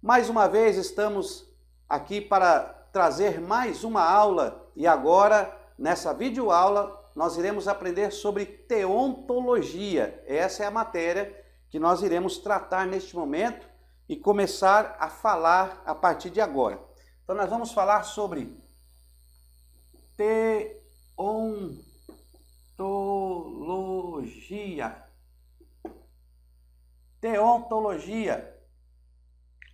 Mais uma vez estamos aqui para trazer mais uma aula e agora, nessa videoaula, nós iremos aprender sobre teontologia. Essa é a matéria que nós iremos tratar neste momento e começar a falar a partir de agora. Então nós vamos falar sobre teontologia. Teontologia.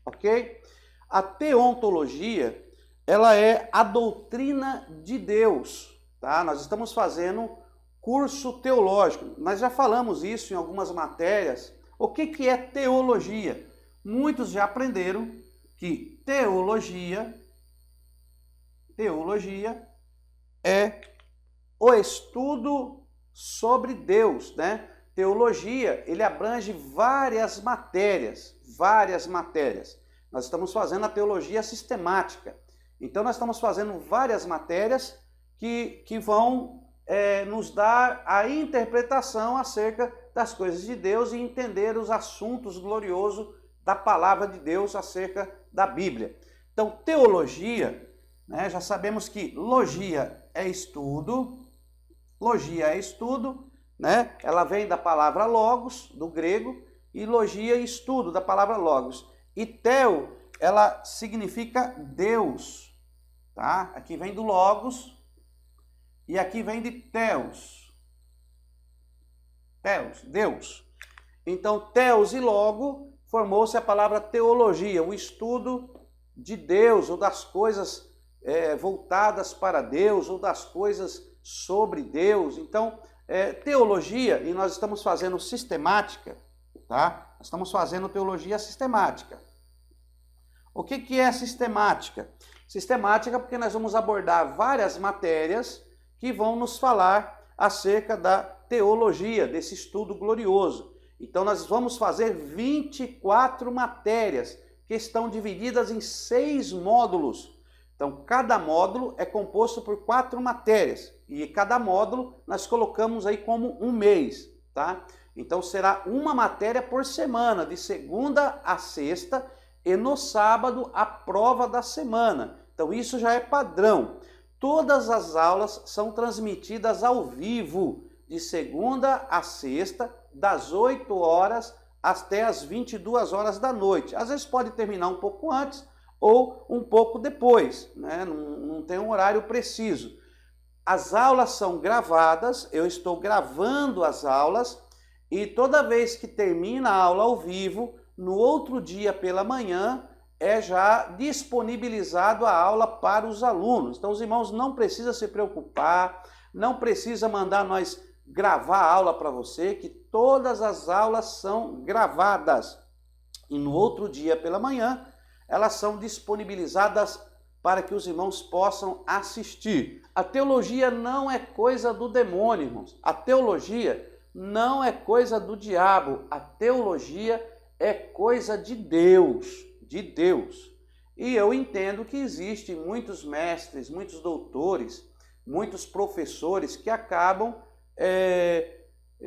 Ok? A teontologia, ela é a doutrina de Deus, tá? Nós estamos fazendo curso teológico. Nós já falamos isso em algumas matérias. O que é teologia? Muitos já aprenderam que teologia é o estudo sobre Deus, né? Teologia, ele abrange várias matérias. Nós estamos fazendo a teologia sistemática. Então, nós estamos fazendo várias matérias que vão nos dar a interpretação acerca das coisas de Deus e entender os assuntos gloriosos da palavra de Deus acerca da Bíblia. Então, teologia, né, já sabemos que logia é estudo, né? Ela vem da palavra logos, do grego, e logia, estudo, da palavra logos. E teo, ela significa Deus, tá? Aqui vem do logos e aqui vem de teos. Deus. Então, teos e logo formou-se a palavra teologia, o estudo de Deus, ou das coisas voltadas para Deus, ou das coisas sobre Deus. Então, teologia, e nós estamos fazendo sistemática, tá? Nós estamos fazendo teologia sistemática. O que é sistemática? Sistemática porque nós vamos abordar várias matérias que vão nos falar acerca da teologia, desse estudo glorioso. Então, nós vamos fazer 24 matérias que estão divididas em 6 módulos. Então, cada módulo é composto por 4 matérias e cada módulo nós colocamos aí como um mês, tá? Então, será uma matéria por semana, de segunda a sexta, e no sábado a prova da semana. Então, isso já é padrão. Todas as aulas são transmitidas ao vivo, de segunda a sexta, das 8 horas até as 22 horas da noite. Às vezes pode terminar um pouco antes ou um pouco depois, né? Não tem um horário preciso. As aulas são gravadas, eu estou gravando as aulas e toda vez que termina a aula ao vivo, no outro dia pela manhã, é já disponibilizado a aula para os alunos. Então os irmãos não precisam se preocupar, não precisa mandar nós gravar a aula para você, que todas as aulas são gravadas. E no outro dia pela manhã, elas são disponibilizadas para que os irmãos possam assistir. A teologia não é coisa do demônio, irmãos. A teologia não é coisa do diabo. A teologia é coisa de Deus, E eu entendo que existem muitos mestres, muitos doutores, muitos professores que acabam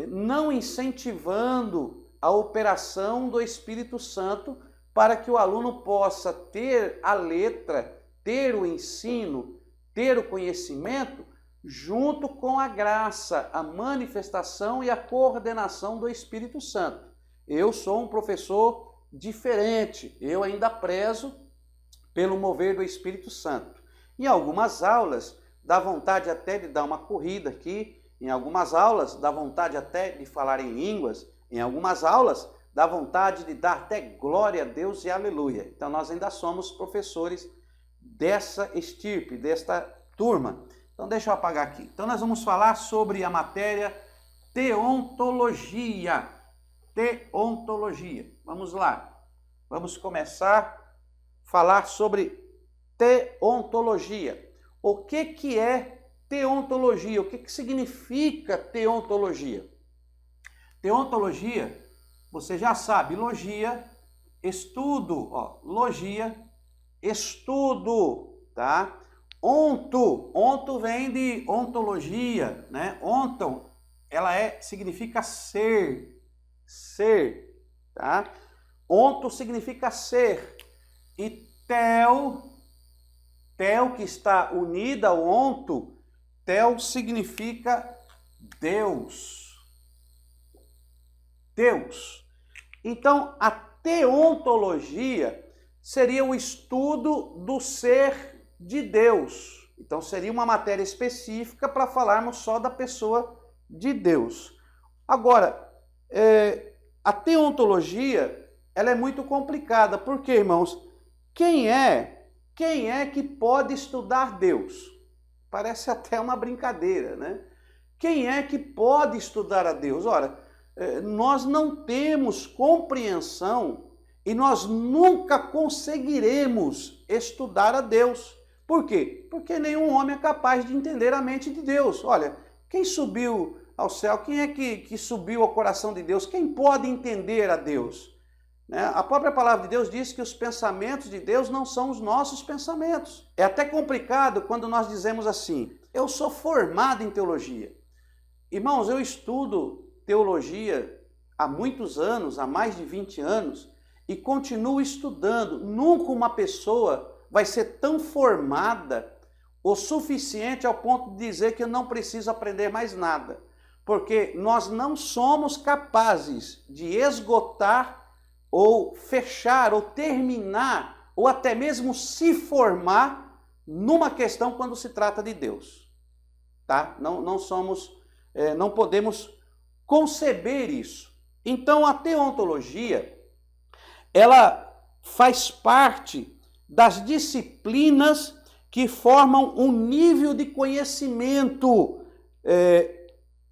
não incentivando a operação do Espírito Santo para que o aluno possa ter a letra, ter o ensino, ter o conhecimento, junto com a graça, a manifestação e a coordenação do Espírito Santo. Eu sou um professor diferente, eu ainda prezo pelo mover do Espírito Santo. Em algumas aulas, dá vontade até de dar uma corrida aqui, em algumas aulas, dá vontade até de falar em línguas, em algumas aulas, dá vontade de dar até glória a Deus e aleluia. Então, nós ainda somos professores dessa estirpe, desta turma. Então, deixa eu apagar aqui. Então, nós vamos falar sobre a matéria teontologia. Vamos lá. Vamos começar a falar sobre teontologia. O que é teontologia? O que significa teontologia? Teontologia, você já sabe, logia, estudo, logia, estudo, tá? Onto vem de ontologia, né? Onton, ela significa ser, tá? Onto significa ser. E tel que está unida ao onto, tel significa Deus. Deus. Então, a teontologia seria o estudo do ser de Deus. Então, seria uma matéria específica para falarmos só da pessoa de Deus. Agora, a teontologia, ela é muito complicada. Por quê, irmãos? Quem é que pode estudar Deus? Parece até uma brincadeira, né? Quem é que pode estudar a Deus? Ora, nós não temos compreensão e nós nunca conseguiremos estudar a Deus. Por quê? Porque nenhum homem é capaz de entender a mente de Deus. Olha, quem subiu ao céu? Quem é que subiu ao coração de Deus? Quem pode entender a Deus? Né? A própria palavra de Deus diz que os pensamentos de Deus não são os nossos pensamentos. É até complicado quando nós dizemos assim: eu sou formado em teologia. Irmãos, eu estudo teologia há muitos anos, há mais de 20 anos, e continuo estudando. Nunca uma pessoa vai ser tão formada o suficiente ao ponto de dizer que eu não preciso aprender mais nada. Porque nós não somos capazes de esgotar ou fechar ou terminar ou até mesmo se formar numa questão quando se trata de Deus. Tá? Não somos, não podemos conceber isso. Então a teontologia, ela faz parte das disciplinas que formam um nível de conhecimento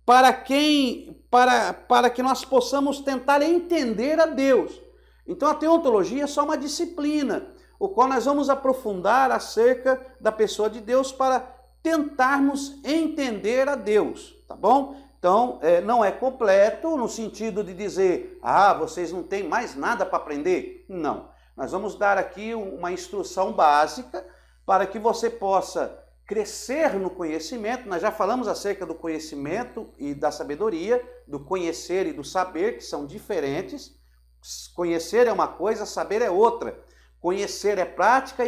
para que nós possamos tentar entender a Deus. Então a teontologia é só uma disciplina, o qual nós vamos aprofundar acerca da pessoa de Deus para tentarmos entender a Deus, tá bom? Então, não é completo no sentido de dizer, vocês não têm mais nada para aprender. Não. Nós vamos dar aqui uma instrução básica para que você possa crescer no conhecimento. Nós já falamos acerca do conhecimento e da sabedoria, do conhecer e do saber, que são diferentes. Conhecer é uma coisa, saber é outra. Conhecer é prática,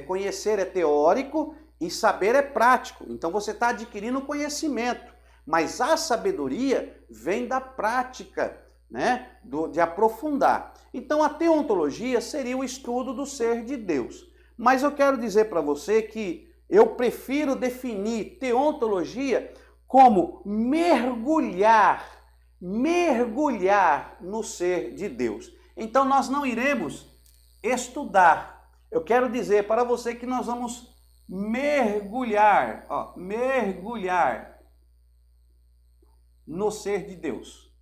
conhecer é teórico e saber é prático. Então você está adquirindo conhecimento. Mas a sabedoria vem da prática, né? De aprofundar. Então a teontologia seria o estudo do ser de Deus. Mas eu quero dizer para você que eu prefiro definir teontologia como mergulhar no ser de Deus. Então nós não iremos estudar. Eu quero dizer para você que nós vamos mergulhar no ser de Deus,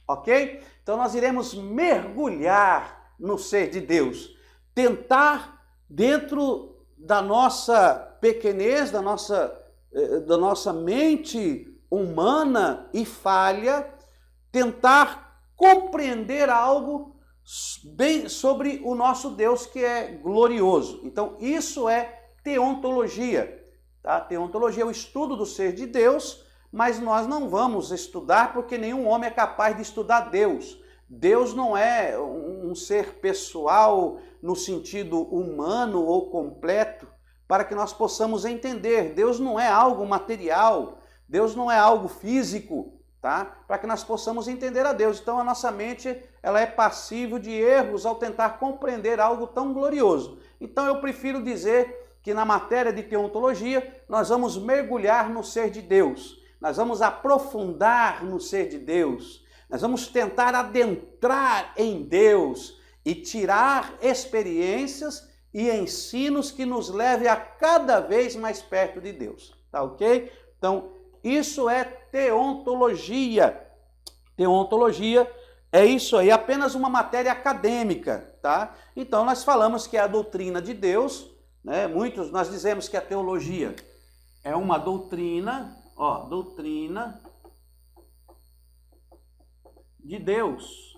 ok? Então nós iremos mergulhar no ser de Deus, tentar dentro da nossa pequenez, da nossa mente humana e falha, tentar compreender algo bem sobre o nosso Deus que é glorioso. Então isso é teontologia, tá? Teontologia é o estudo do ser de Deus. Mas nós não vamos estudar porque nenhum homem é capaz de estudar Deus. Deus não é um ser pessoal no sentido humano ou completo para que nós possamos entender. Deus não é algo material, Deus não é algo físico, tá? Para que nós possamos entender a Deus. Então a nossa mente ela é passível de erros ao tentar compreender algo tão glorioso. Então eu prefiro dizer que na matéria de teontologia nós vamos mergulhar no ser de Deus. Nós vamos aprofundar no ser de Deus, nós vamos tentar adentrar em Deus e tirar experiências e ensinos que nos levem a cada vez mais perto de Deus, tá ok? Então, isso é teontologia. Teontologia é isso aí, apenas uma matéria acadêmica, tá? Então, nós falamos que é a doutrina de Deus, né? Nós dizemos que a teologia é uma doutrina, doutrina de Deus.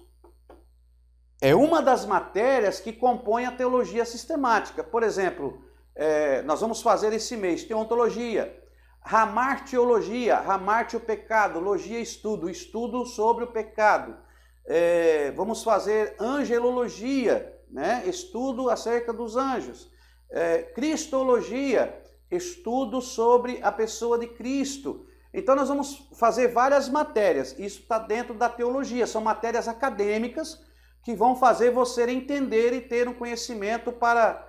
É uma das matérias que compõem a teologia sistemática. Por exemplo, nós vamos fazer esse mês teontologia, ramartiologia, ramarte o pecado, logia estudo sobre o pecado. Vamos fazer angelologia, né? Estudo acerca dos anjos. Cristologia, estudo sobre a pessoa de Cristo. Então nós vamos fazer várias matérias, isso está dentro da teologia, são matérias acadêmicas que vão fazer você entender e ter um conhecimento para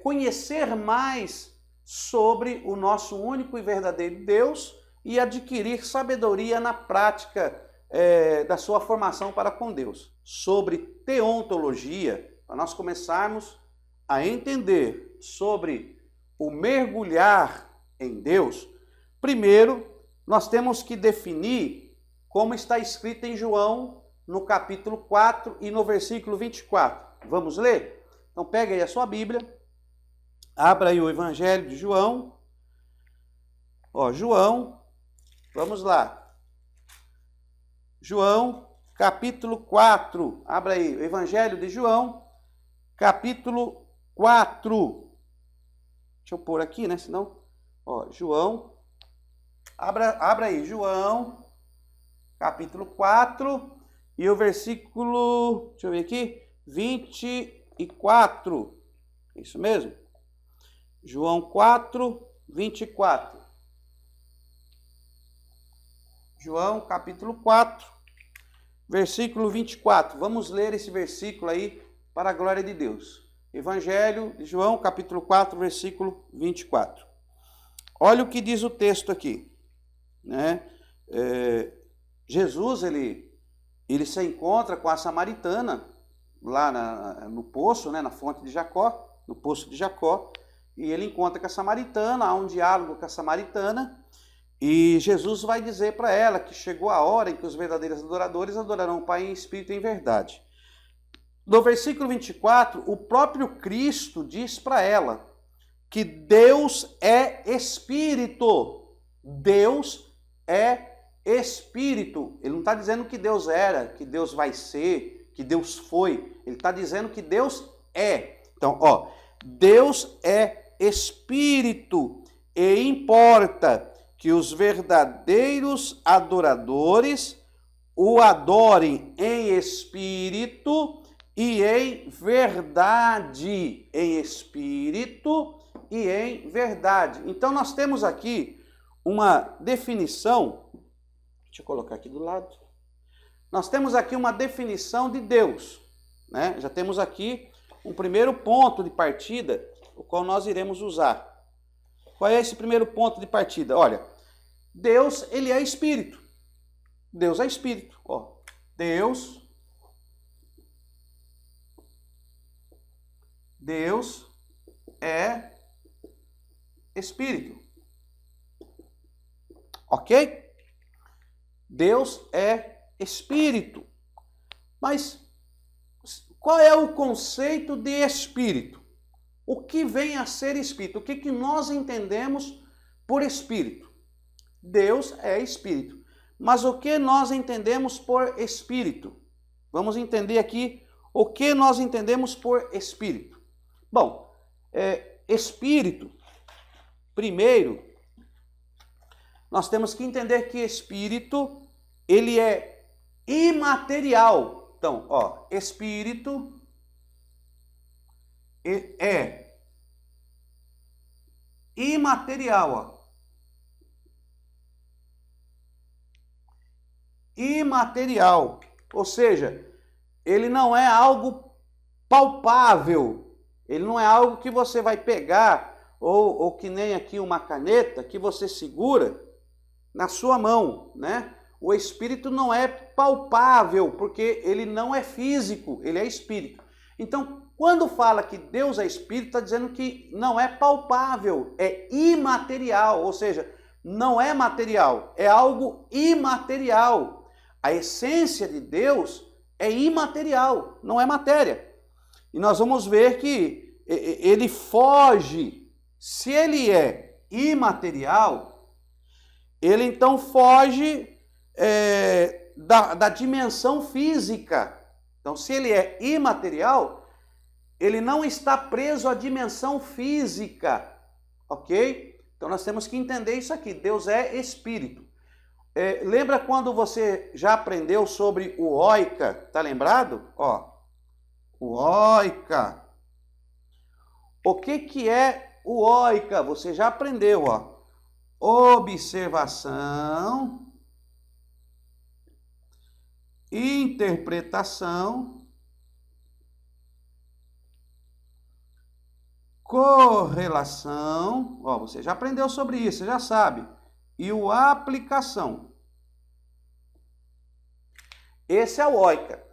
conhecer mais sobre o nosso único e verdadeiro Deus e adquirir sabedoria na prática da sua formação para com Deus. Sobre teontologia, para nós começarmos a entender sobre o mergulhar em Deus, primeiro nós temos que definir como está escrito em João, no capítulo 4 e no versículo 24. Vamos ler? Então pega aí a sua Bíblia, abra aí o Evangelho de João. João, vamos lá. João, capítulo 4. Abra aí o Evangelho de João, capítulo 4. Deixa eu pôr aqui, né? Senão, João. Abra aí, João, capítulo 4 e o versículo, deixa eu ver aqui, 24. Isso mesmo? João 4, 24. João, capítulo 4, versículo 24. Vamos ler esse versículo aí para a glória de Deus. Evangelho de João, capítulo 4, versículo 24. Olha o que diz o texto aqui, né? Jesus, ele se encontra com a samaritana lá no poço, né? Na fonte de Jacó, no poço de Jacó, e ele encontra com a samaritana, há um diálogo com a samaritana, e Jesus vai dizer para ela que chegou a hora em que os verdadeiros adoradores adorarão o Pai em espírito e em verdade. No versículo 24, o próprio Cristo diz para ela que Deus é espírito. Deus é espírito. Ele não está dizendo que Deus era, que Deus vai ser, que Deus foi. Ele está dizendo que Deus é. Então, Deus é espírito e importa que os verdadeiros adoradores o adorem em espírito e em verdade. Em espírito e em verdade. Então nós temos aqui uma definição, deixa eu colocar aqui do lado. Nós temos aqui uma definição de Deus, né? Já temos aqui um primeiro ponto de partida, o qual nós iremos usar. Qual é esse primeiro ponto de partida? Olha, Deus, ele é espírito. Deus é espírito. Deus é espírito. Ok? Deus é espírito. Mas qual é o conceito de espírito? O que vem a ser espírito? O que nós entendemos por espírito? Deus é espírito. Mas o que nós entendemos por espírito? Vamos entender aqui o que nós entendemos por espírito. Bom, espírito, primeiro, nós temos que entender que espírito, ele é imaterial. Então, espírito é imaterial, imaterial, ou seja, ele não é algo palpável, ele não é algo que você vai pegar, ou que nem aqui uma caneta que você segura na sua mão, né? O espírito não é palpável, porque ele não é físico, ele é espírito. Então, quando fala que Deus é espírito, está dizendo que não é palpável, é imaterial, ou seja, não é material, é algo imaterial. A essência de Deus é imaterial, não é matéria. E nós vamos ver que ele foge, se ele é imaterial, ele então foge da dimensão física. Então, se ele é imaterial, ele não está preso à dimensão física, ok? Então, nós temos que entender isso aqui. Deus é espírito. Lembra quando você já aprendeu sobre o oika? Tá lembrado? O oika. O que é o oika? Você já aprendeu, ó. Observação, interpretação, correlação, ó, você já aprendeu sobre isso, você já sabe. E o aplicação. Esse é o oika.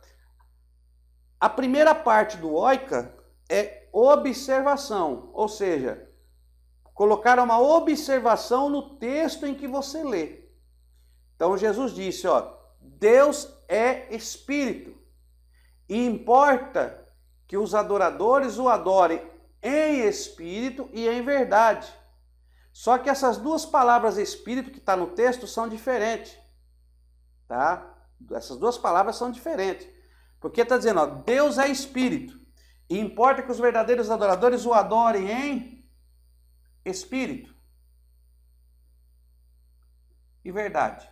A primeira parte do oika é observação, ou seja, colocar uma observação no texto em que você lê. Então Jesus disse, ó, Deus é espírito e importa que os adoradores o adorem em espírito e em verdade. Só que essas duas palavras espírito que está no texto são diferentes, tá? Essas duas palavras são diferentes. Porque está dizendo, ó, Deus é espírito e importa que os verdadeiros adoradores o adorem em espírito e verdade.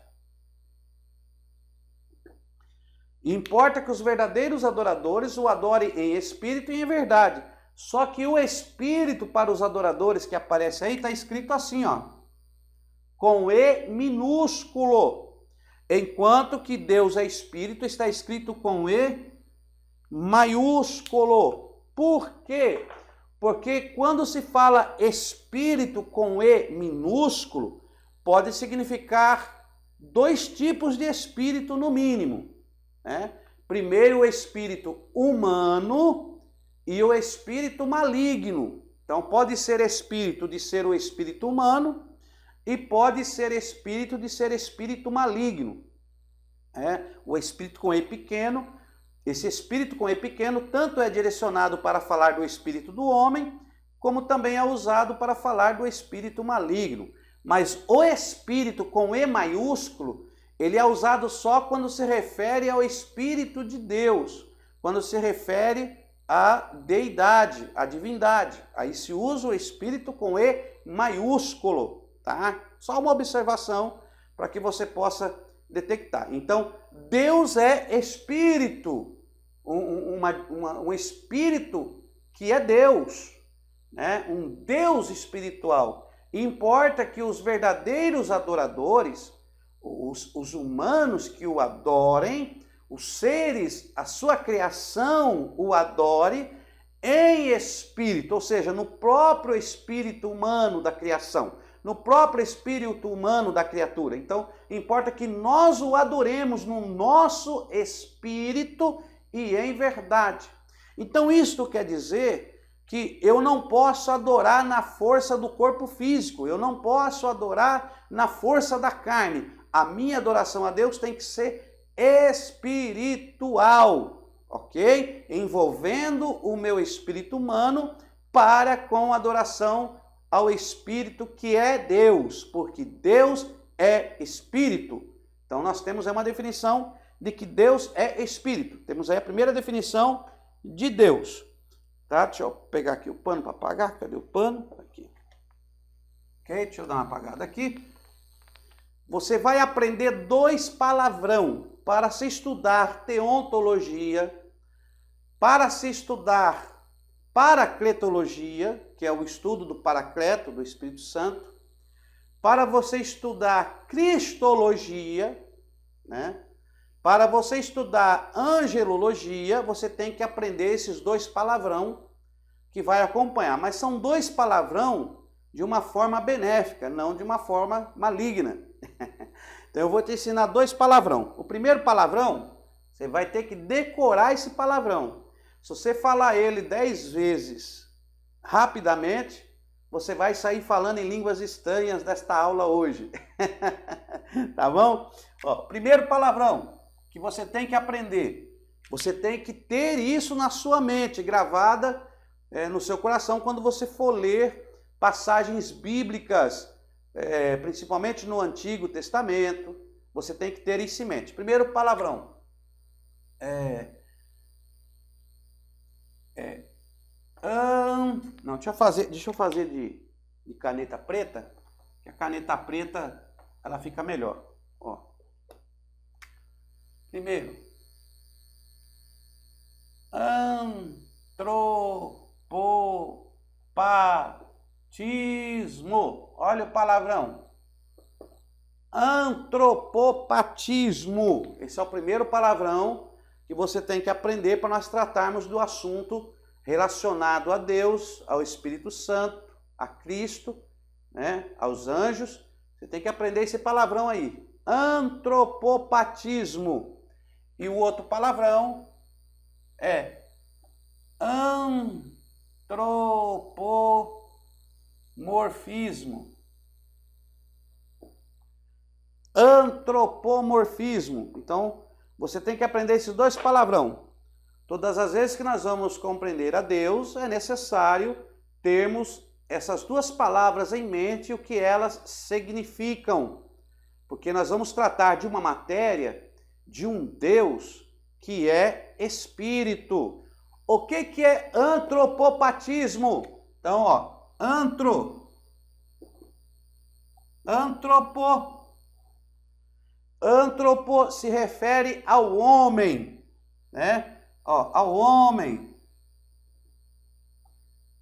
Importa que os verdadeiros adoradores o adorem em espírito e em verdade. Só que o espírito para os adoradores que aparece aí está escrito assim, ó, com E minúsculo. Enquanto que Deus é espírito está escrito com E maiúsculo. Por quê? Porque quando se fala espírito com E minúsculo, pode significar dois tipos de espírito no mínimo, né? Primeiro, o espírito humano e o espírito maligno. Então, pode ser espírito de ser o espírito humano e pode ser espírito de ser espírito maligno. O espírito com E pequeno, esse espírito com E pequeno tanto é direcionado para falar do espírito do homem, como também é usado para falar do espírito maligno. Mas o espírito com E maiúsculo, ele é usado só quando se refere ao Espírito de Deus, quando se refere à deidade, à divindade. Aí se usa o Espírito com E maiúsculo, tá? Só uma observação para que você possa detectar. Então, Deus é Espírito, um Espírito que é Deus, né? Um Deus espiritual. Importa que os verdadeiros adoradores, os humanos que o adorem, os seres, a sua criação o adore em espírito, ou seja, no próprio espírito humano da criação, no próprio espírito humano da criatura. Então, importa que nós o adoremos no nosso espírito e em verdade. Então, isto quer dizer que eu não posso adorar na força do corpo físico, eu não posso adorar na força da carne. A minha adoração a Deus tem que ser espiritual, ok? Envolvendo o meu espírito humano para com adoração ao Espírito que é Deus, porque Deus é Espírito. Então nós temos aí uma definição de que Deus é Espírito. Temos aí a primeira definição de Deus. Tá? Deixa eu pegar aqui o pano para apagar. Cadê o pano? Aqui. Ok, deixa eu dar uma apagada aqui. Você vai aprender dois palavrão para se estudar teontologia, para se estudar paracletologia, que é o estudo do Paracleto, do Espírito Santo, para você estudar cristologia, né? Para você estudar angelologia, você tem que aprender esses dois palavrão que vai acompanhar. Mas são dois palavrão de uma forma benéfica, não de uma forma maligna. Então eu vou te ensinar dois palavrão. O primeiro palavrão, você vai ter que decorar esse palavrão. Se você falar ele 10 vezes rapidamente, você vai sair falando em línguas estranhas desta aula hoje. Tá bom? Ó, primeiro palavrão que você tem que aprender. Você tem que ter isso na sua mente, gravada no seu coração, quando você for ler passagens bíblicas, principalmente no Antigo Testamento. Você tem que ter isso em mente. Primeiro palavrão. Não, deixa eu fazer de caneta preta, que a caneta preta ela fica melhor. Ó. Primeiro, Antropopatismo. Olha o palavrão. Antropopatismo. Esse é o primeiro palavrão que você tem que aprender para nós tratarmos do assunto relacionado a Deus, ao Espírito Santo, a Cristo, né, aos anjos. Você tem que aprender esse palavrão aí. Antropopatismo. E o outro palavrão é antropomorfismo. Antropomorfismo. Então, você tem que aprender esses dois palavrão. Todas as vezes que nós vamos compreender a Deus, é necessário termos essas duas palavras em mente e o que elas significam. Porque nós vamos tratar de uma matéria, de um Deus que é Espírito. O que é antropopatismo? Então, ó, Antropo se refere ao homem, né? Ó, ao homem,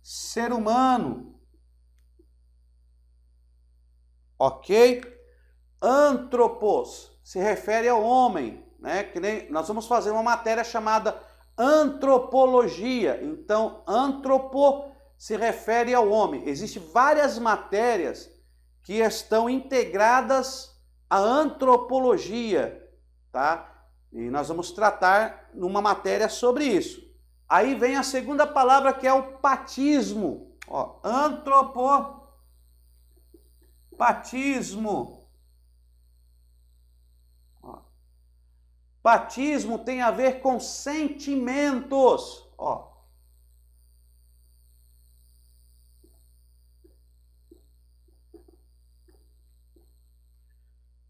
ser humano, ok? Antropos se refere ao homem, né? Que nem nós vamos fazer uma matéria chamada antropologia. Então, antropo se refere ao homem. Existem várias matérias que estão integradas à antropologia, tá? E nós vamos tratar numa matéria sobre isso. Aí vem a segunda palavra, que é o patismo. Ó, antropopatismo. Ó, patismo tem a ver com sentimentos. Ó,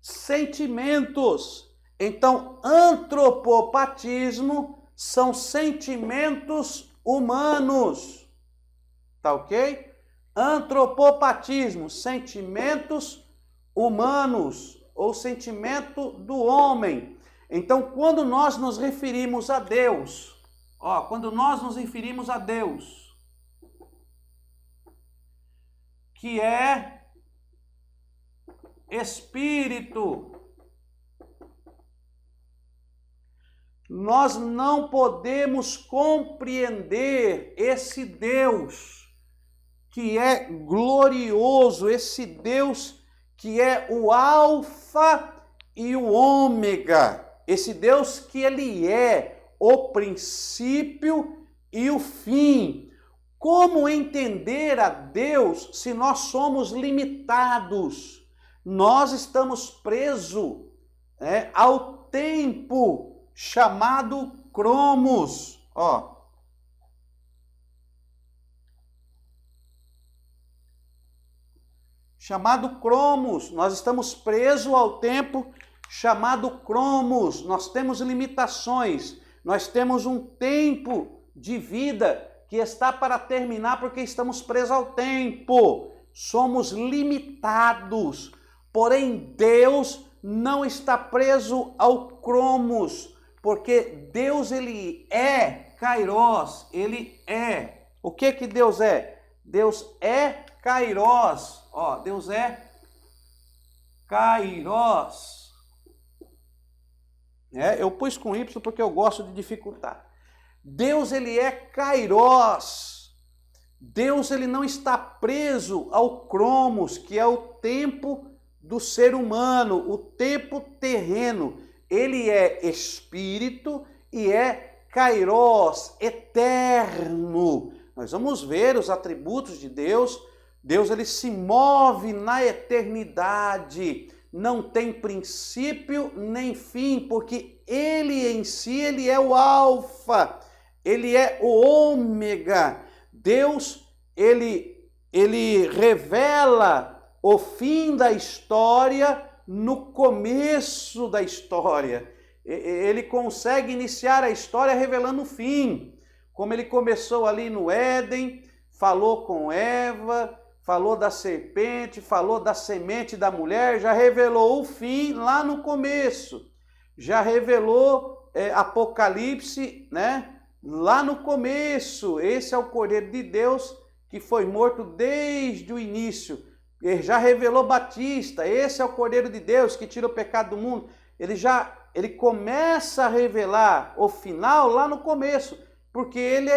sentimentos. Então, antropopatismo são sentimentos humanos. Tá ok? Antropopatismo, sentimentos humanos ou sentimento do homem. Então, quando nós nos referimos a Deus, ó, quando nós nos referimos a Deus, que é Espírito, nós não podemos compreender esse Deus que é glorioso, esse Deus que é o Alfa e o Ômega, esse Deus que ele é o princípio e o fim. Como entender a Deus se nós somos limitados? Nós estamos presos, né, ao tempo chamado cromos. Ó. Chamado cromos. Nós estamos presos ao tempo chamado cromos. Nós temos limitações. Nós temos um tempo de vida que está para terminar porque estamos presos ao tempo. Somos limitados. Porém, Deus não está preso ao cromos, porque Deus, ele é Kairos, ele é. O que Deus é? Deus é Kairos. Ó, Deus é Kairos. Eu pus com Y porque eu gosto de dificultar. Deus, ele é Kairos. Deus, ele não está preso ao cromos, que é o tempo do ser humano, o tempo terreno. Ele é espírito e é Kairos, eterno. Nós vamos ver os atributos de Deus. Deus, ele se move na eternidade, não tem princípio nem fim, porque ele em si, ele é o alfa, ele é o ômega. Deus, ele revela o fim da história no começo da história. Ele consegue iniciar a história revelando o fim. Como ele começou ali no Éden, falou com Eva, falou da serpente, falou da semente da mulher, já revelou o fim lá no começo. Já revelou Apocalipse, né? lá no começo. Esse é o Cordeiro de Deus que foi morto desde o início. Ele já revelou Batista. Esse é o Cordeiro de Deus que tira o pecado do mundo. Ele começa a revelar o final lá no começo, porque ele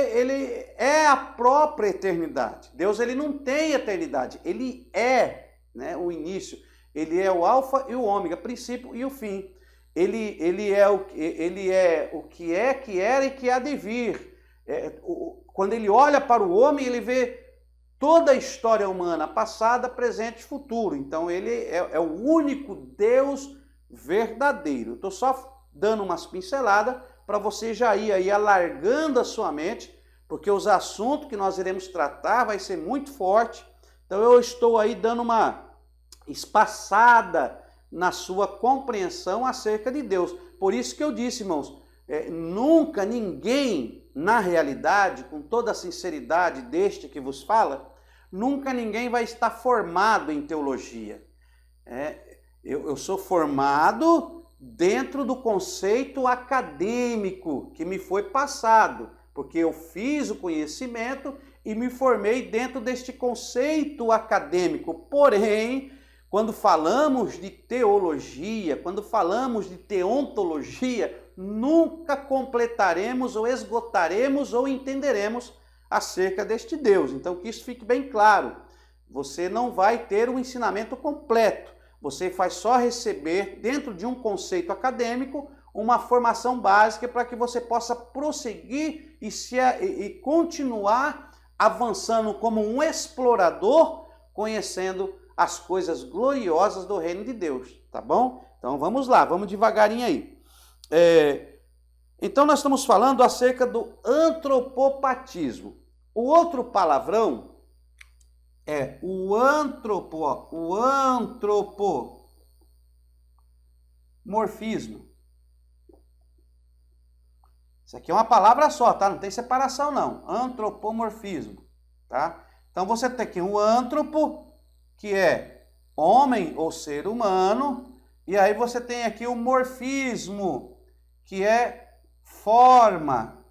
é a própria eternidade. Deus, ele não tem eternidade, ele é, né, o início. Ele é o alfa e o ômega, princípio e o fim. Ele é o que é, que era e que há de vir. Quando ele olha para o homem, ele vê toda a história humana, passada, presente e futuro. Então ele é o único Deus verdadeiro. Estou só dando umas pinceladas para você já ir aí alargando a sua mente, porque os assuntos que nós iremos tratar vai ser muito forte. Então eu estou aí dando uma espaçada na sua compreensão acerca de Deus. Por isso que eu disse, irmãos, nunca ninguém, na realidade, com toda a sinceridade deste que vos fala, nunca ninguém vai estar formado em teologia. Eu sou formado dentro do conceito acadêmico que me foi passado, porque eu fiz o conhecimento e me formei dentro deste conceito acadêmico. Porém, quando falamos de teologia, quando falamos de teontologia, nunca completaremos ou esgotaremos ou entenderemos acerca deste Deus. Então, que isso fique bem claro. Você não vai ter um ensinamento completo. Você vai só receber, dentro de um conceito acadêmico, uma formação básica para que você possa prosseguir e continuar avançando como um explorador, conhecendo as coisas gloriosas do reino de Deus, tá bom? Então vamos lá, vamos devagarinho aí. Então nós estamos falando acerca do antropopatismo. O outro palavrão é o antropomorfismo. Isso aqui é uma palavra só, tá? Não tem separação não. Antropomorfismo, tá? Então você tem aqui um antropo, que é homem ou ser humano, e aí você tem aqui o morfismo, que é forma,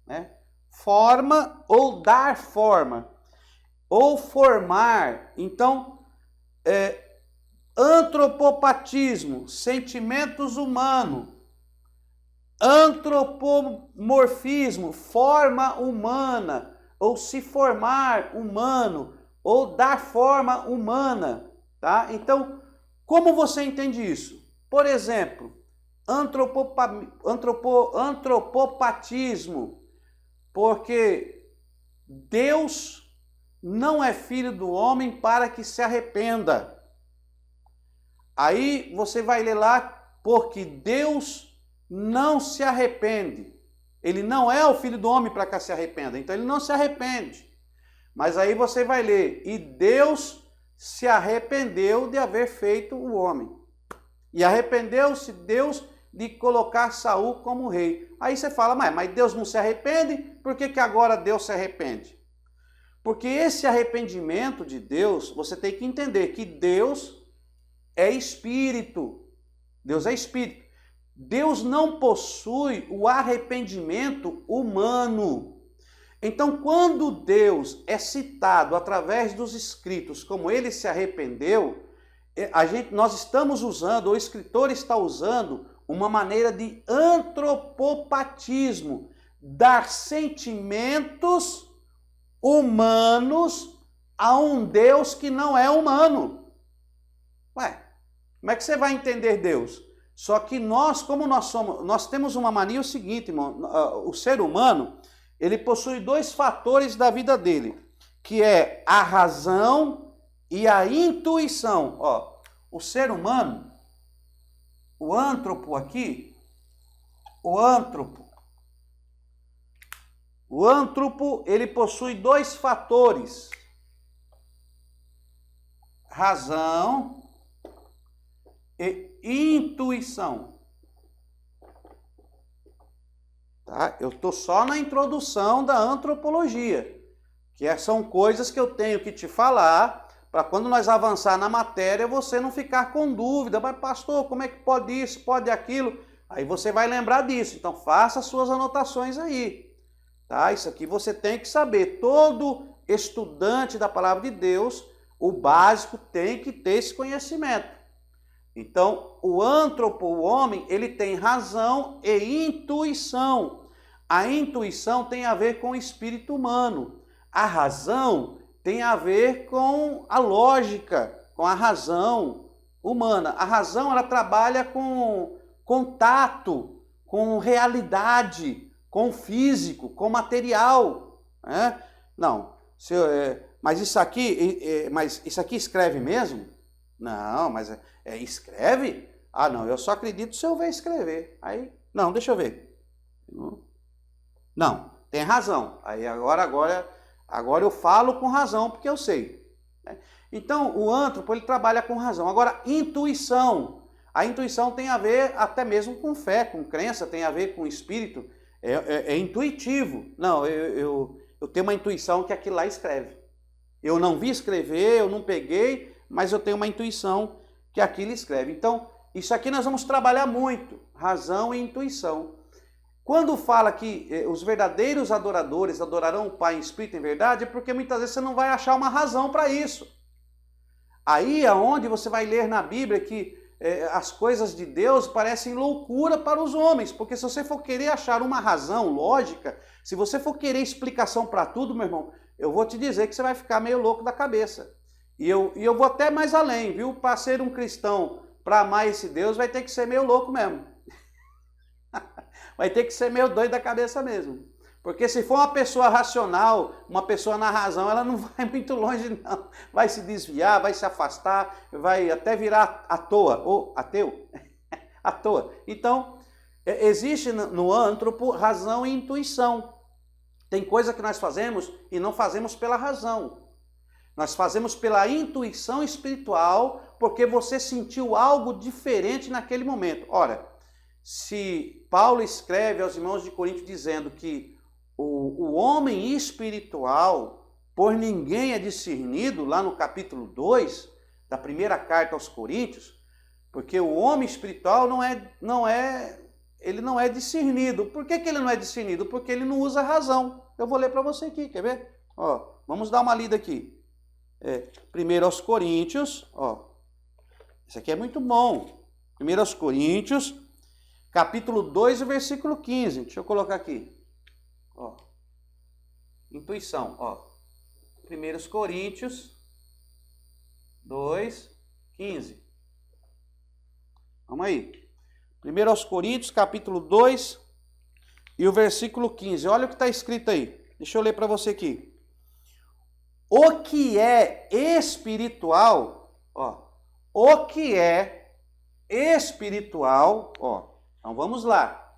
né? Forma ou dar forma, ou formar. Então, antropopatismo, sentimentos humanos. Antropomorfismo, forma humana, ou se formar humano, ou dar forma humana, tá? Então, como você entende isso? Por exemplo, antropopatismo, porque Deus não é filho do homem para que se arrependa. Aí você vai ler lá, porque Deus não se arrepende. Ele não é o filho do homem para que se arrependa, então ele não se arrepende. Mas aí você vai ler, e Deus se arrependeu de haver feito o homem. E arrependeu-se Deus de colocar Saul como rei. Aí você fala, mas Deus não se arrepende? Por que agora Deus se arrepende? Porque esse arrependimento de Deus, você tem que entender que Deus é espírito. Deus é espírito. Deus não possui o arrependimento humano. Então, quando Deus é citado através dos escritos como ele se arrependeu, nós estamos usando, o escritor está usando, uma maneira de antropopatismo, dar sentimentos humanos a um Deus que não é humano. Ué, como é que você vai entender Deus? Só que nós temos uma mania o seguinte, irmão, o ser humano, ele possui dois fatores da vida dele, que é a razão e a intuição. Ó, o ser humano, o antropo aqui, o antropo, ele possui dois fatores, razão e intuição. Tá? Eu estou só na introdução da antropologia, que são coisas que eu tenho que te falar, para quando nós avançar na matéria, você não ficar com dúvida. Mas pastor, como é que pode isso, pode aquilo? Aí você vai lembrar disso. Então faça as suas anotações aí. Tá? Isso aqui você tem que saber. Todo estudante da palavra de Deus, o básico, tem que ter esse conhecimento. Então, o antropo, o homem, ele tem razão e intuição. A intuição tem a ver com o espírito humano. A razão tem a ver com a lógica, com a razão humana. A razão, ela trabalha com contato, com realidade, com físico, com material. Né? Não, mas isso aqui escreve mesmo? Não, mas escreve? Ah, não, eu só acredito se eu ver escrever. Aí, não, deixa eu ver. Não, tem razão. Aí agora eu falo com razão porque eu sei. Então, o antropo, ele trabalha com razão. Agora, intuição. A intuição tem a ver até mesmo com fé, com crença, tem a ver com espírito. É intuitivo. Não, eu tenho uma intuição que aquilo lá escreve. Eu não vi escrever, eu não peguei, mas eu tenho uma intuição que aquilo escreve. Então, isso aqui nós vamos trabalhar muito. Razão e intuição. Quando fala que os verdadeiros adoradores adorarão o Pai em espírito e em verdade, é porque muitas vezes você não vai achar uma razão para isso. Aí é onde você vai ler na Bíblia que as coisas de Deus parecem loucura para os homens, porque se você for querer achar uma razão lógica, se você for querer explicação para tudo, meu irmão, eu vou te dizer que você vai ficar meio louco da cabeça. E eu vou até mais além, viu? Para ser um cristão, para amar esse Deus, vai ter que ser meio louco mesmo. Vai ter que ser meio doido da cabeça mesmo. Porque se for uma pessoa racional, uma pessoa na razão, ela não vai muito longe não. Vai se desviar, vai se afastar, vai até virar à toa, ou ateu, à toa. Então, existe no antropo razão e intuição. Tem coisa que nós fazemos e não fazemos pela razão. Nós fazemos pela intuição espiritual, porque você sentiu algo diferente naquele momento. Ora, se Paulo escreve aos irmãos de Corinto dizendo que o homem espiritual por ninguém é discernido, lá no capítulo 2 da primeira carta aos Coríntios, porque o homem espiritual ele não é discernido. Por que ele não é discernido? Porque ele não usa razão. Eu vou ler para você aqui, quer ver? Ó, vamos dar uma lida aqui. Primeiro aos Coríntios, ó, isso aqui é muito bom. Primeiro aos Coríntios, capítulo 2, versículo 15. Deixa eu colocar aqui. Ó, intuição, ó. 1 Coríntios 2, 15. Vamos aí. 1 Coríntios, capítulo 2 e o versículo 15. Olha o que está escrito aí. Deixa eu ler para você aqui. O que é espiritual, ó. O que é espiritual, ó. Então vamos lá.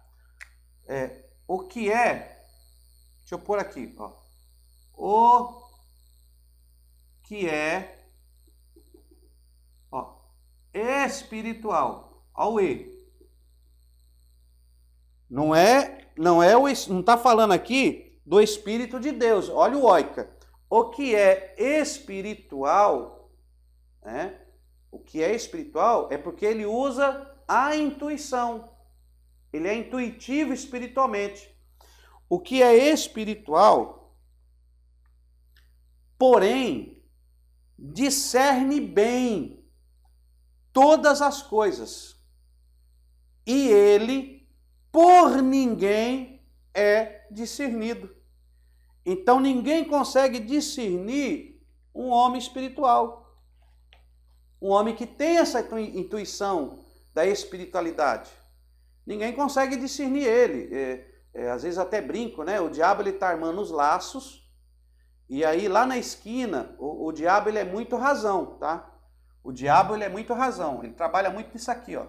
O que é... Deixa eu pôr aqui, ó. O que é, ó, espiritual. Ó o E. Não está falando aqui do Espírito de Deus. Olha o oica. O que é espiritual, né? O que é espiritual é porque ele usa a intuição. Ele é intuitivo espiritualmente. O que é espiritual, porém, discerne bem todas as coisas. E ele, por ninguém, é discernido. Então, ninguém consegue discernir um homem espiritual. Um homem que tem essa intuição da espiritualidade. Ninguém consegue discernir ele. Às vezes até brinco, né? O diabo ele está armando os laços. E aí lá na esquina, o diabo ele é muito razão, tá? O diabo ele é muito razão. Ele trabalha muito nisso aqui, ó.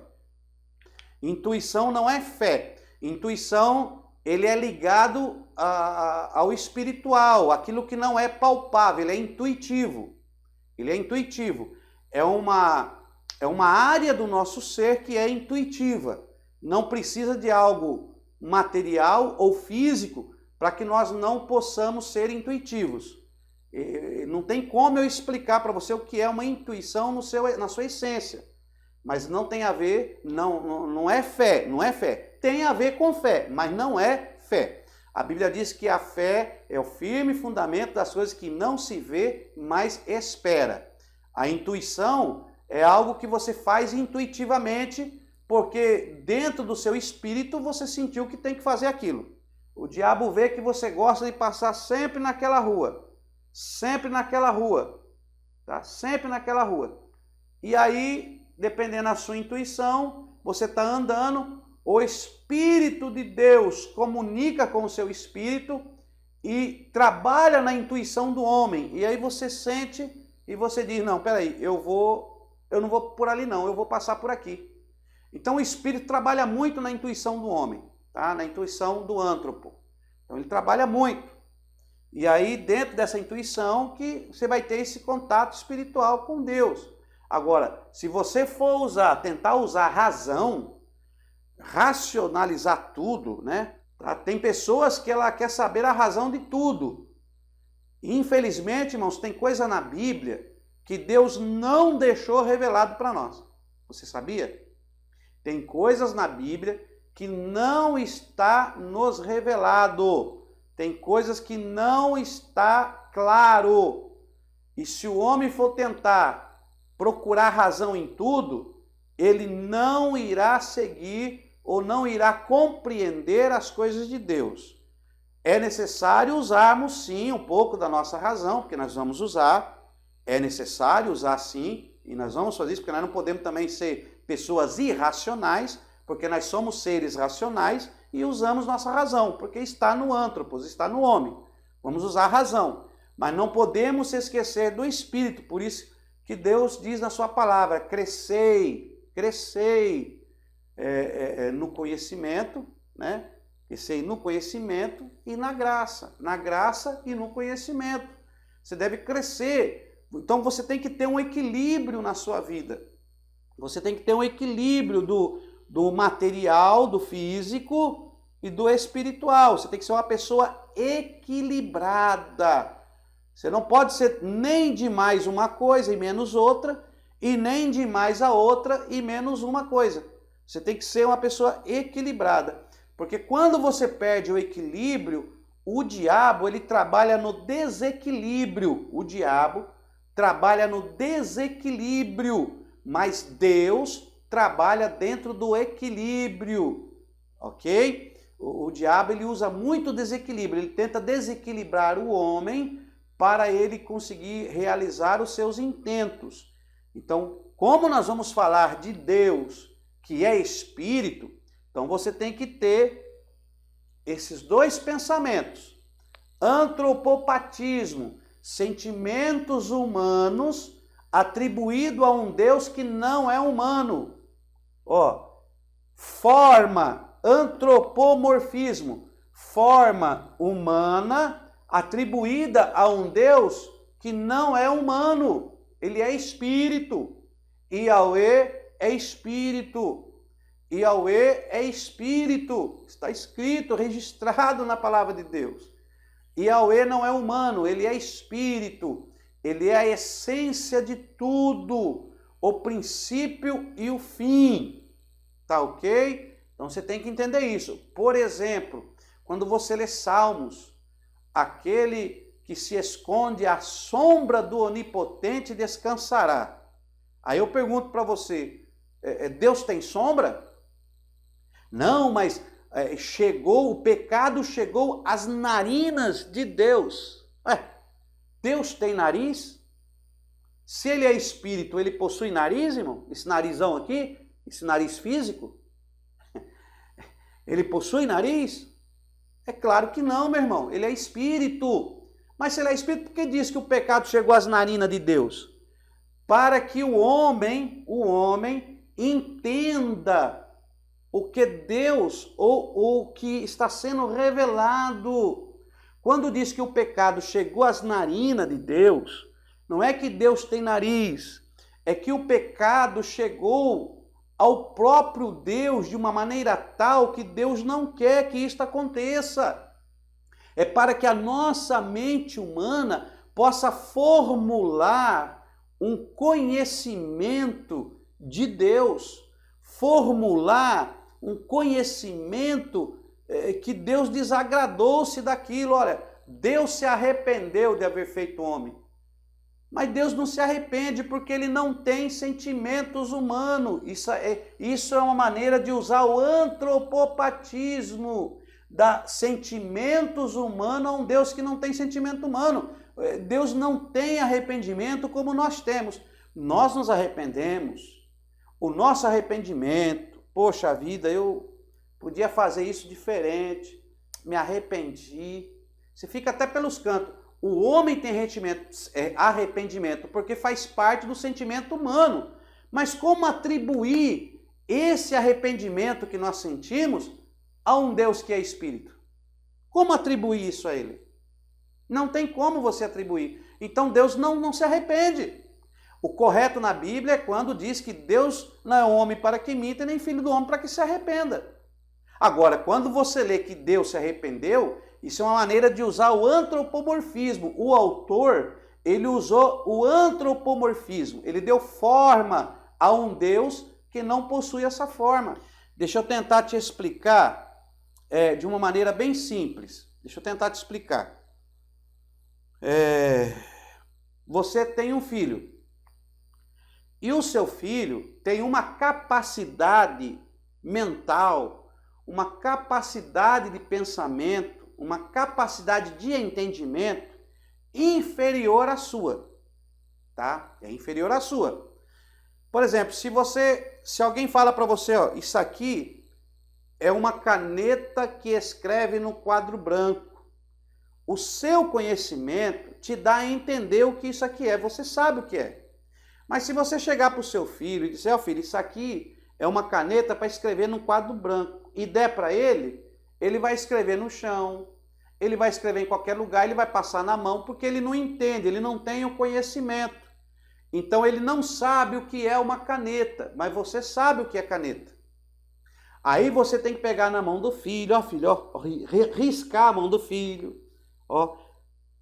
Intuição não é fé. Intuição, ele é ligado ao espiritual, aquilo que não é palpável, ele é intuitivo. Ele é intuitivo. É uma área do nosso ser que é intuitiva. Não precisa de algo material ou físico para que nós não possamos ser intuitivos. Não tem como eu explicar para você o que é uma intuição na sua essência. mas não tem a ver, não é fé, não é fé. Tem a ver com fé, mas não é fé. A Bíblia diz que a fé é o firme fundamento das coisas que não se vê, mas espera. A intuição é algo que você faz intuitivamente, porque dentro do seu espírito você sentiu que tem que fazer aquilo. O diabo vê que você gosta de passar sempre naquela rua, tá? Sempre naquela rua. E aí, dependendo da sua intuição, você está andando, o Espírito de Deus comunica com o seu espírito e trabalha na intuição do homem. E aí você sente e você diz, não, peraí, eu não vou por ali não, eu vou passar por aqui. Então o Espírito trabalha muito na intuição do homem, tá? Na intuição do antropo. Então ele trabalha muito. E aí dentro dessa intuição que você vai ter esse contato espiritual com Deus. Agora, se você for tentar usar a razão, racionalizar tudo, né? Tem pessoas que ela quer saber a razão de tudo. Infelizmente, irmãos, tem coisa na Bíblia que Deus não deixou revelado para nós. Você sabia? Tem coisas na Bíblia que não está nos revelado. Tem coisas que não está claro. E se o homem for tentar procurar razão em tudo, ele não irá seguir ou não irá compreender as coisas de Deus. É necessário usarmos sim um pouco da nossa razão, porque nós vamos usar. É necessário usar sim, e nós vamos fazer isso, porque nós não podemos também ser pessoas irracionais, porque nós somos seres racionais e usamos nossa razão, porque está no antropos, está no homem. Vamos usar a razão, mas não podemos se esquecer do Espírito. Por isso que Deus diz na sua palavra, crescei no conhecimento, né? Crescei no conhecimento e na graça e no conhecimento. Você deve crescer. Então você tem que ter um equilíbrio na sua vida. Você tem que ter um equilíbrio do material, do físico e do espiritual. Você tem que ser uma pessoa equilibrada. Você não pode ser nem de mais uma coisa e menos outra, e nem de mais a outra e menos uma coisa. Você tem que ser uma pessoa equilibrada. Porque quando você perde o equilíbrio, o diabo ele trabalha no desequilíbrio. O diabo trabalha no desequilíbrio, mas Deus trabalha dentro do equilíbrio, ok? O diabo ele usa muito desequilíbrio, ele tenta desequilibrar o homem para ele conseguir realizar os seus intentos. Então, como nós vamos falar de Deus, que é Espírito, então você tem que ter esses dois pensamentos. Antropopatismo, sentimentos humanos atribuído a um Deus que não é humano. Forma, antropomorfismo, forma humana atribuída a um Deus que não é humano. Ele é espírito. Yahweh é espírito. Yahweh é espírito. Está escrito, registrado na palavra de Deus. Yahweh não é humano, ele é espírito. Ele é a essência de tudo, o princípio e o fim. Tá ok? Então você tem que entender isso. Por exemplo, quando você lê Salmos, aquele que se esconde à sombra do Onipotente descansará. Aí eu pergunto para você, Deus tem sombra? Não, mas o pecado chegou às narinas de Deus. Deus tem nariz? Se ele é espírito, ele possui nariz, irmão? Esse narizão aqui, esse nariz físico? Ele possui nariz? É claro que não, meu irmão. Ele é espírito. Mas se ele é espírito, por que diz que o pecado chegou às narinas de Deus? Para que o homem entenda o que Deus ou o que está sendo revelado. Quando diz que o pecado chegou às narinas de Deus, não é que Deus tem nariz, é que o pecado chegou ao próprio Deus de uma maneira tal que Deus não quer que isto aconteça. É para que a nossa mente humana possa formular um conhecimento de Deus, formular um conhecimento que Deus desagradou-se daquilo. Olha, Deus se arrependeu de haver feito homem. Mas Deus não se arrepende porque Ele não tem sentimentos humanos. Isso é uma maneira de usar o antropopatismo, dar sentimentos humanos a um Deus que não tem sentimento humano. Deus não tem arrependimento como nós temos. Nós nos arrependemos. O nosso arrependimento, poxa vida, eu podia fazer isso diferente, me arrependi. Você fica até pelos cantos. O homem tem arrependimento porque faz parte do sentimento humano. Mas como atribuir esse arrependimento que nós sentimos a um Deus que é espírito? Como atribuir isso a Ele? Não tem como você atribuir. Então Deus não se arrepende. O correto na Bíblia é quando diz que Deus não é homem para que minta, nem filho do homem para que se arrependa. Agora, quando você lê que Deus se arrependeu, isso é uma maneira de usar o antropomorfismo. O autor, ele usou o antropomorfismo. Ele deu forma a um Deus que não possui essa forma. Deixa eu tentar te explicar de uma maneira bem simples. Deixa eu tentar te explicar. Você tem um filho. E o seu filho tem uma capacidade mental, uma capacidade de pensamento, uma capacidade de entendimento inferior à sua, tá? É inferior à sua. Por exemplo, se alguém fala para você, ó, isso aqui é uma caneta que escreve no quadro branco. O seu conhecimento te dá a entender o que isso aqui é, você sabe o que é. Mas se você chegar para o seu filho e dizer, ó filho, isso aqui é uma caneta para escrever no quadro branco, e der para ele, ele vai escrever no chão, ele vai escrever em qualquer lugar, ele vai passar na mão, porque ele não entende, ele não tem o conhecimento. Então ele não sabe o que é uma caneta, mas você sabe o que é caneta. Aí você tem que pegar na mão do filho, ó filho, ó, riscar a mão do filho, ó.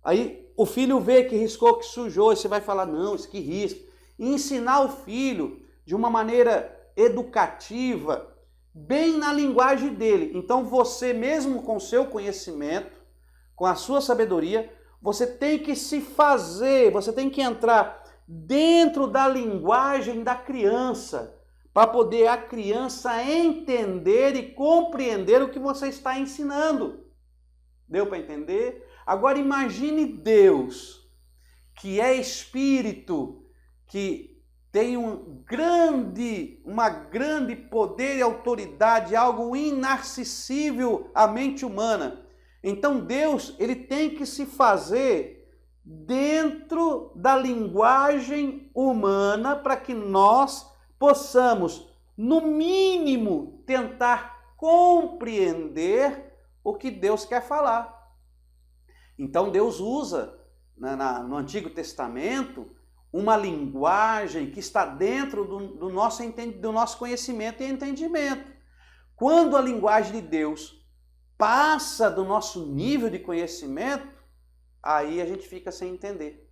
Aí o filho vê que riscou, que sujou, e você vai falar, não, isso que risca. E ensinar o filho de uma maneira educativa, bem na linguagem dele. Então você mesmo com o seu conhecimento, com a sua sabedoria, você tem que se fazer, você tem que entrar dentro da linguagem da criança, para poder a criança entender e compreender o que você está ensinando. Deu para entender? Agora imagine Deus, que é espírito, que tem uma grande poder e autoridade, algo inacessível à mente humana. Então Deus, ele tem que se fazer dentro da linguagem humana para que nós possamos, no mínimo, tentar compreender o que Deus quer falar. Então Deus usa no Antigo Testamento uma linguagem que está dentro do nosso conhecimento e entendimento. Quando a linguagem de Deus passa do nosso nível de conhecimento, aí a gente fica sem entender.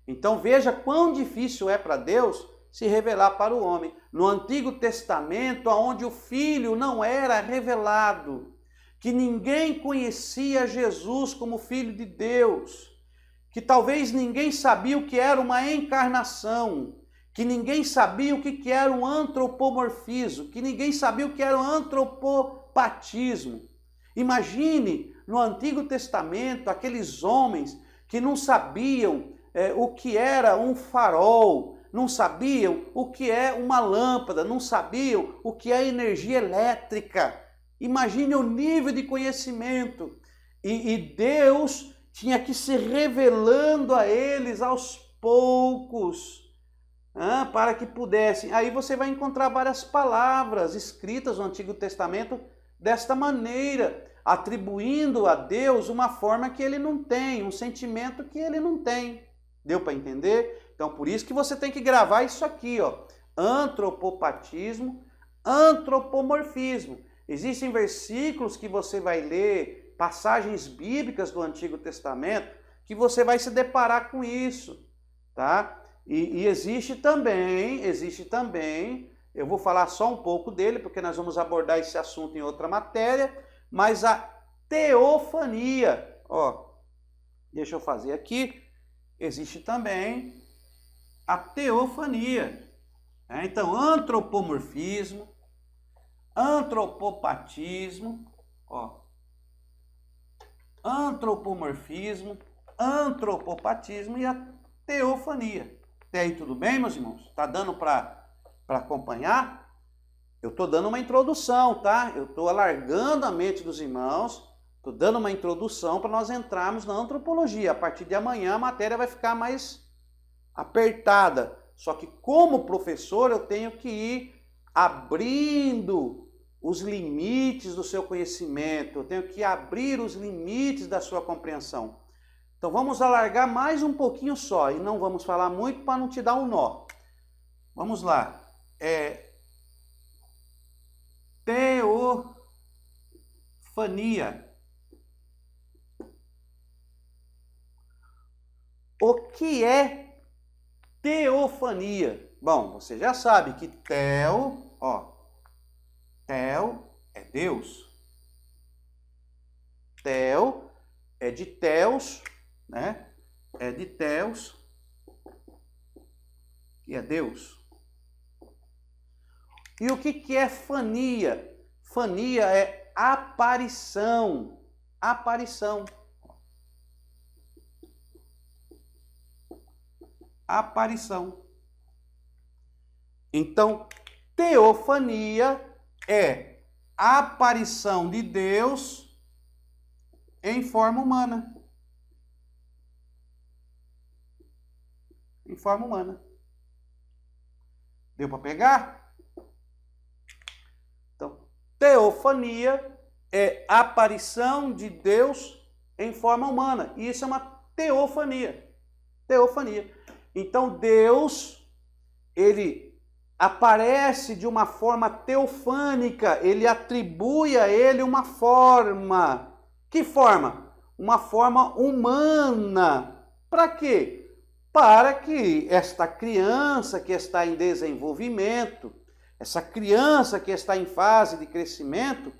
Então veja quão difícil é para Deus se revelar para o homem. No Antigo Testamento, onde o Filho não era revelado, que ninguém conhecia Jesus como Filho de Deus, que talvez ninguém sabia o que era uma encarnação, que ninguém sabia o que era um antropomorfismo, que ninguém sabia o que era um antropopatismo. Imagine no Antigo Testamento aqueles homens que não sabiam o que era um farol, não sabiam o que é uma lâmpada, não sabiam o que é energia elétrica. Imagine o nível de conhecimento. E Deus tinha que se revelando a eles aos poucos, para que pudessem. Aí você vai encontrar várias palavras escritas no Antigo Testamento desta maneira, atribuindo a Deus uma forma que ele não tem, um sentimento que ele não tem. Deu para entender? Então, por isso que você tem que gravar isso aqui, ó. Antropopatismo, antropomorfismo. Existem versículos que você vai ler, passagens bíblicas do Antigo Testamento, que você vai se deparar com isso, tá? E existe também, eu vou falar só um pouco dele, porque nós vamos abordar esse assunto em outra matéria, mas a teofania, ó, deixa eu fazer aqui, existe também a teofania. Então, antropomorfismo, antropopatismo, ó, antropomorfismo, antropopatismo e a teofania. Até aí tudo bem, meus irmãos? Tá dando para acompanhar? Eu estou dando uma introdução, tá? Eu estou alargando a mente dos irmãos, estou dando uma introdução para nós entrarmos na antropologia. A partir de amanhã a matéria vai ficar mais apertada. Só que como professor eu tenho que ir abrindo os limites do seu conhecimento, eu tenho que abrir os limites da sua compreensão. Então vamos alargar mais um pouquinho só, e não vamos falar muito para não te dar um nó. Vamos lá. Teofania. O que é teofania? Bom, você já sabe que Teo é Deus. Teo é de Theos, né? É de Theos, que é Deus. E o que é fania? Fania é aparição. Aparição. Aparição. Então, teofania é a aparição de Deus em forma humana. Em forma humana. Deu para pegar? Então, teofania é a aparição de Deus em forma humana. E isso é uma teofania. Teofania. Então, Deus, ele aparece de uma forma teofânica, ele atribui a ele uma forma. Que forma? Uma forma humana. Para quê? Para que esta criança que está em desenvolvimento, essa criança que está em fase de crescimento,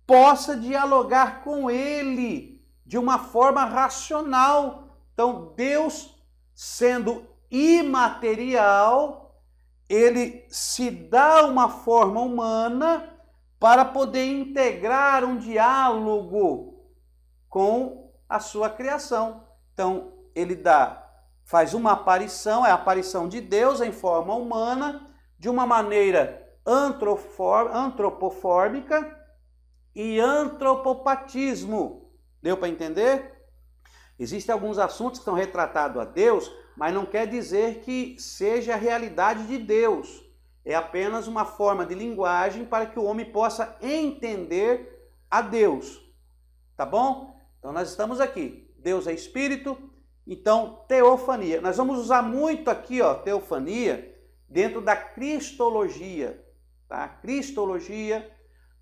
possa dialogar com ele de uma forma racional. Então, Deus, sendo imaterial, ele se dá uma forma humana para poder integrar um diálogo com a sua criação. Então, ele faz uma aparição, é a aparição de Deus em forma humana, de uma maneira antropofórmica e antropopatismo. Deu para entender? Existem alguns assuntos que estão retratados a Deus, mas não quer dizer que seja a realidade de Deus. É apenas uma forma de linguagem para que o homem possa entender a Deus. Tá bom? Então nós estamos aqui. Deus é Espírito, então teofania. Nós vamos usar muito aqui, ó, teofania, dentro da cristologia. Tá? Cristologia,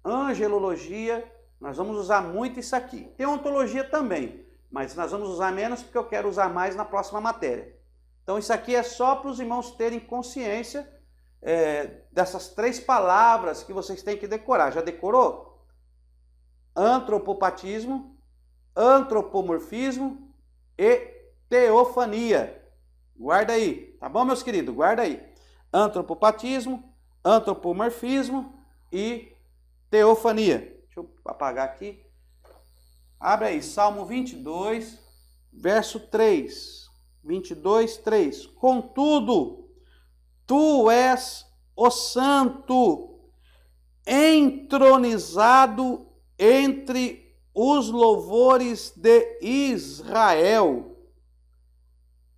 angelologia, nós vamos usar muito isso aqui. Tem ontologia também, mas nós vamos usar menos porque eu quero usar mais na próxima matéria. Então isso aqui é só para os irmãos terem consciência dessas 3 palavras que vocês têm que decorar. Já decorou? Antropopatismo, antropomorfismo e teofania. Guarda aí, tá bom, meus queridos? Guarda aí. Antropopatismo, antropomorfismo e teofania. Deixa eu apagar aqui. Abre aí, Salmo 22, verso 3. 22, 3. Contudo, tu és o santo, entronizado entre os louvores de Israel.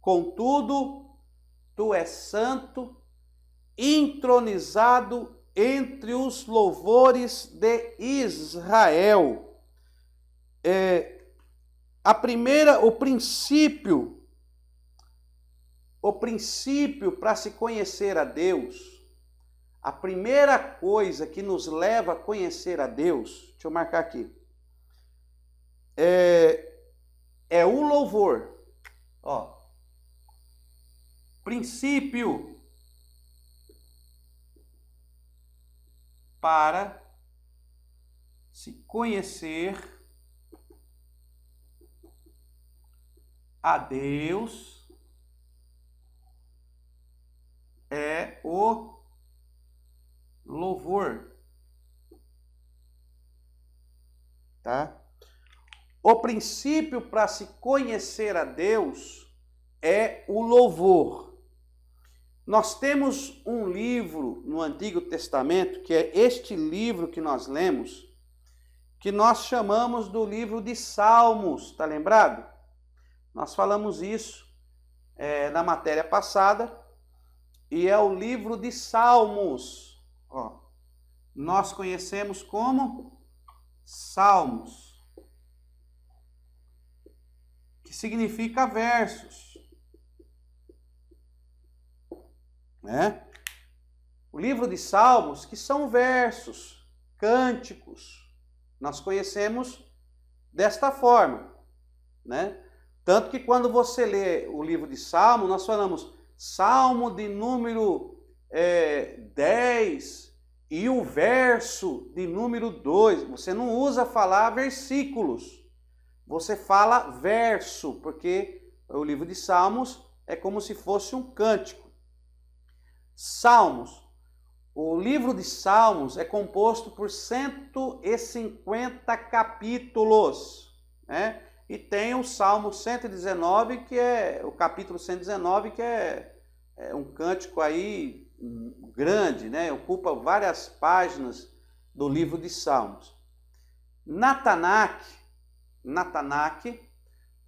Contudo, tu és santo, entronizado entre os louvores de Israel. O princípio para se conhecer a Deus, a primeira coisa que nos leva a conhecer a Deus, deixa eu marcar aqui, é o louvor. Ó, princípio para se conhecer a Deus é o louvor. Tá? O princípio para se conhecer a Deus é o louvor. Nós temos um livro no Antigo Testamento, que é este livro que nós lemos, que nós chamamos do livro de Salmos, tá lembrado? Nós falamos isso na matéria passada, e é o livro de Salmos. Ó, nós conhecemos como Salmos, que significa versos, né? O livro de Salmos, que são versos, cânticos, nós conhecemos desta forma, né? Tanto que quando você lê o livro de Salmo, nós falamos Salmo de número 10 e o verso de número 2. Você não usa falar versículos, você fala verso, porque o livro de Salmos é como se fosse um cântico. Salmos. O livro de Salmos é composto por 150 capítulos, né? E tem o Salmo 119, que é o capítulo 119, que é um cântico aí grande, né? Ocupa várias páginas do livro de Salmos. Na Tanakh,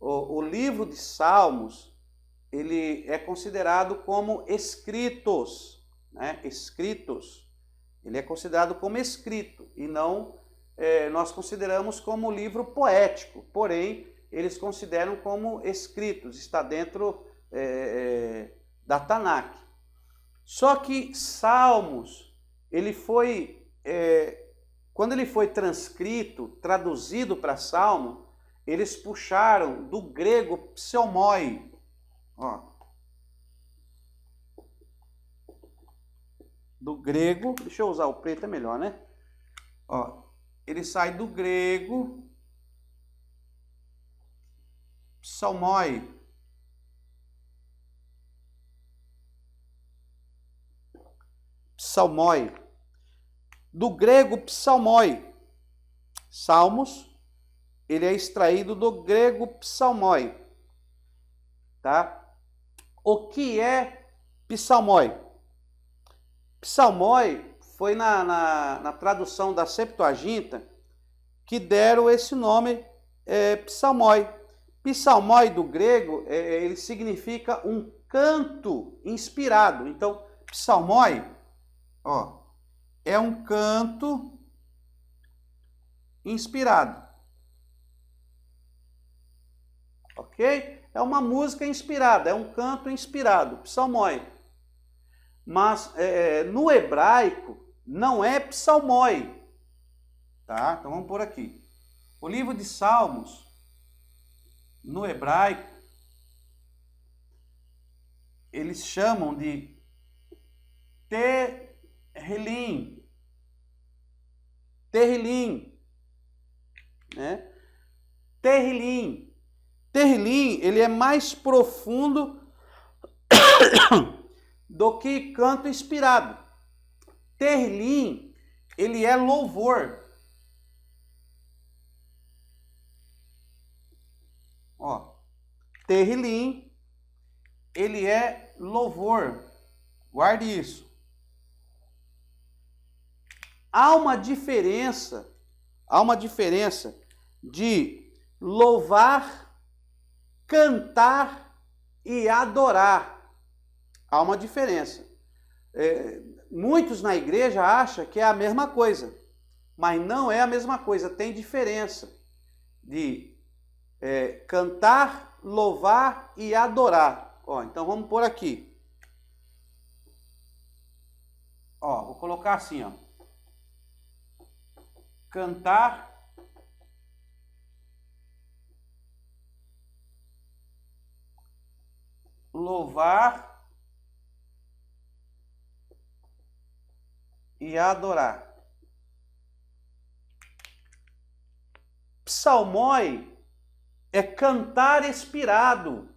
o livro de Salmos, ele é considerado como escritos, né? Escritos. Ele é considerado como escrito e não nós consideramos como livro poético, porém eles consideram como escritos, está dentro da Tanakh. Só que Salmos, ele foi, quando ele foi transcrito, traduzido para Salmo, eles puxaram do grego psalmoi. Ó, do grego, deixa eu usar o preto, é melhor, né? Ó, ele sai do grego psalmoi. Psalmoi. Do grego psalmoi. Salmos, ele é extraído do grego psalmoi. Tá? O que é psalmoi? Psalmoi foi na tradução da Septuaginta que deram esse nome psalmoi. Psalmoi do grego, ele significa um canto inspirado. Então, psalmoi, ó, é um canto inspirado. Ok? É uma música inspirada, é um canto inspirado, psalmoi. Mas no hebraico não é psalmoi, tá? Então vamos por aqui. O livro de Salmos, no hebraico, eles chamam de Tehillim. Tehillim, né? Tehillim. Tehillim, ele é mais profundo do que canto inspirado. Tehillim, ele é louvor. Ó, Tehillim, ele é louvor. Guarde isso. Há uma diferença de louvar, cantar e adorar. Há uma diferença. Muitos na igreja acham que é a mesma coisa, mas não é a mesma coisa, tem diferença de cantar, louvar e adorar. Ó, então vamos por aqui. Ó, vou colocar assim, ó. Cantar, louvar e adorar. Psalmói é cantar inspirado.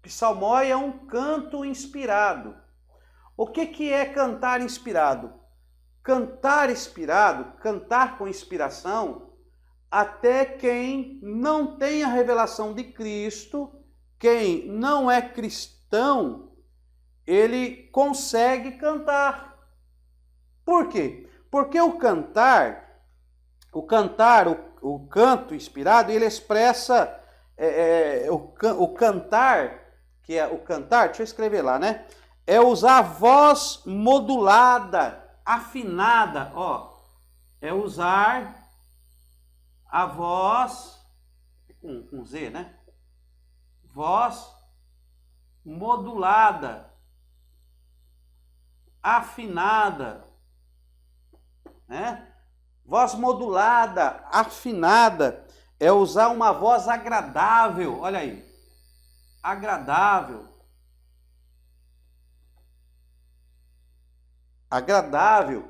Psalmói é um canto inspirado. O que é cantar inspirado? Cantar inspirado, cantar com inspiração, até quem não tem a revelação de Cristo, quem não é cristão, ele consegue cantar. Por quê? Porque o canto inspirado, ele expressa o cantar, que é o cantar, deixa eu escrever lá, né? É usar a voz modulada, afinada, ó. É usar a voz, com Z, né? Voz modulada, afinada, né? Voz modulada, afinada, é usar uma voz agradável, olha aí, agradável. Agradável.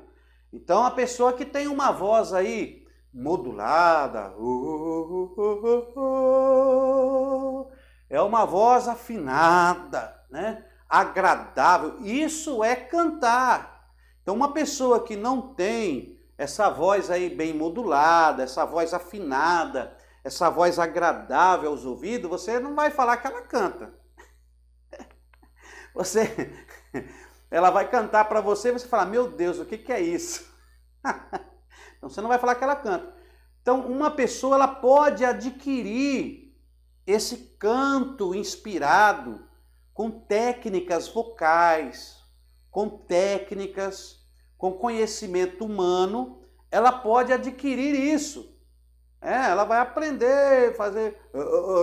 Então, a pessoa que tem uma voz aí modulada, é uma voz afinada, né? Agradável. Isso é cantar. Então, uma pessoa que não tem essa voz aí bem modulada, essa voz afinada, essa voz agradável aos ouvidos, você não vai falar que ela canta. Ela vai cantar para você e você fala, meu Deus, o que é isso? Então você não vai falar que ela canta. Então uma pessoa ela pode adquirir esse canto inspirado com técnicas vocais, com técnicas, com conhecimento humano, ela pode adquirir isso. Ela vai aprender, fazer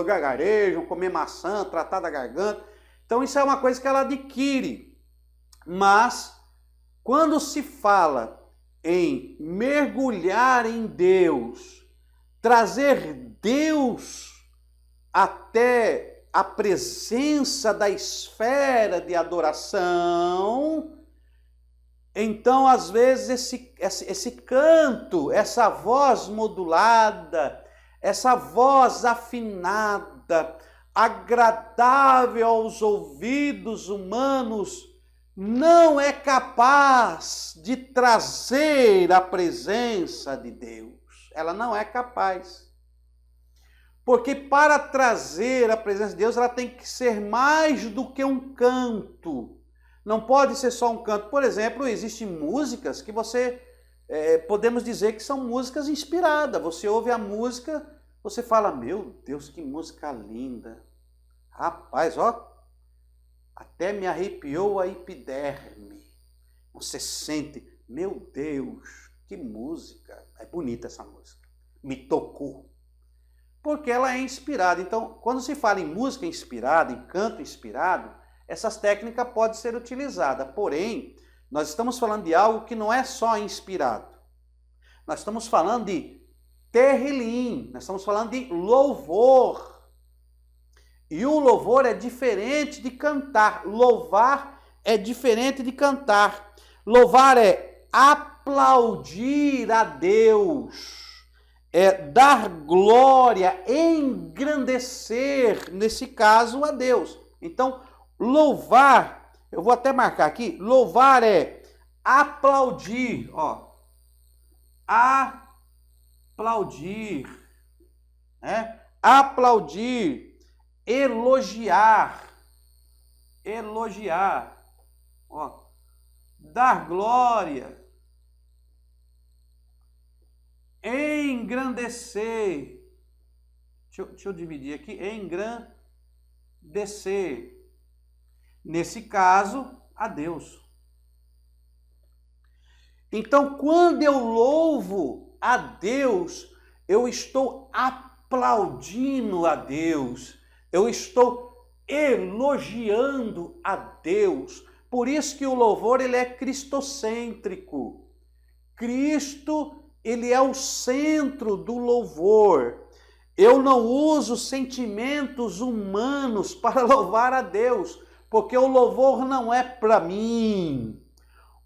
gargarejo, comer maçã, tratar da garganta. Então isso é uma coisa que ela adquire. Mas quando se fala em mergulhar em Deus, trazer Deus até a presença da esfera de adoração, então às vezes esse canto, essa voz modulada, essa voz afinada, agradável aos ouvidos humanos, não é capaz de trazer a presença de Deus. Ela não é capaz. Porque para trazer a presença de Deus, ela tem que ser mais do que um canto. Não pode ser só um canto. Por exemplo, existem músicas que podemos dizer que são músicas inspiradas. Você ouve a música, você fala, meu Deus, que música linda. Rapaz, ó. Até me arrepiou a epiderme. Você sente, meu Deus, que música. É bonita essa música. Me tocou. Porque ela é inspirada. Então, quando se fala em música inspirada, em canto inspirado, essas técnicas podem ser utilizadas. Porém, nós estamos falando de algo que não é só inspirado. Nós estamos falando de terrilim. Nós estamos falando de louvor. E o louvor é diferente de cantar. Louvar é diferente de cantar. Louvar é aplaudir a Deus. É dar glória, engrandecer, nesse caso, a Deus. Então, louvar, eu vou até marcar aqui, louvar é aplaudir, ó. Aplaudir, né? Aplaudir. Elogiar, ó, dar glória, engrandecer, deixa eu dividir aqui, engrandecer, nesse caso, a Deus. Então, quando eu louvo a Deus, eu estou aplaudindo a Deus, eu estou elogiando a Deus. Por isso que o louvor ele é cristocêntrico. Cristo, ele é o centro do louvor. Eu não uso sentimentos humanos para louvar a Deus, porque o louvor não é para mim.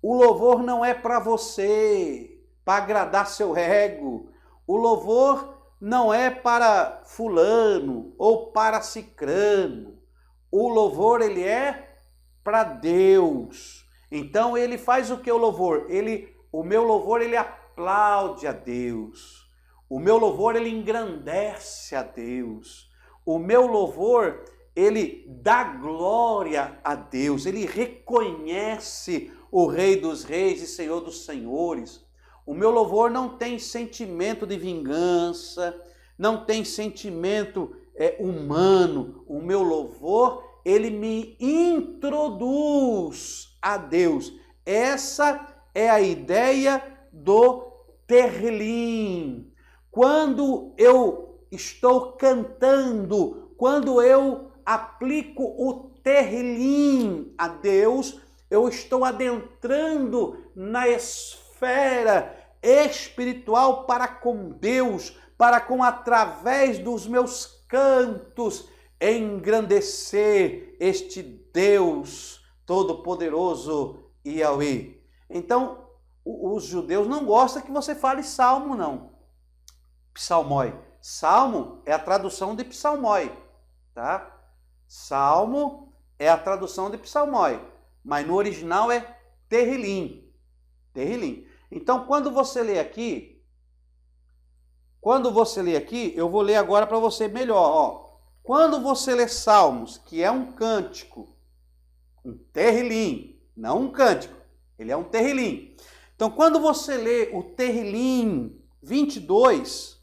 O louvor não é para você, para agradar seu ego. O louvor não é para fulano ou para cicrano. O louvor, ele é para Deus. Então ele faz o que o louvor? O meu louvor, ele aplaude a Deus. O meu louvor, ele engrandece a Deus. O meu louvor, ele dá glória a Deus. Ele reconhece o Rei dos Reis e Senhor dos Senhores. O meu louvor não tem sentimento de vingança, não tem sentimento humano. O meu louvor, ele me introduz a Deus. Essa é a ideia do Terlim. Quando eu estou cantando, quando eu aplico o Terlim a Deus, eu estou adentrando na esfera espiritual para com Deus, para com através dos meus cantos engrandecer este Deus Todo-Poderoso Yahweh. Então, os judeus não gostam que você fale salmo, não. Psalmói. Salmo é a tradução de psalmói, tá? Salmo é a tradução de psalmói, mas no original é Terrilim. Terrilim. Então, quando você lê aqui, eu vou ler agora para você melhor, ó. Quando você lê Salmos, que é um cântico, um Terrilim, não um cântico, ele é um Terrilim. Então, quando você lê o Terrilim 22,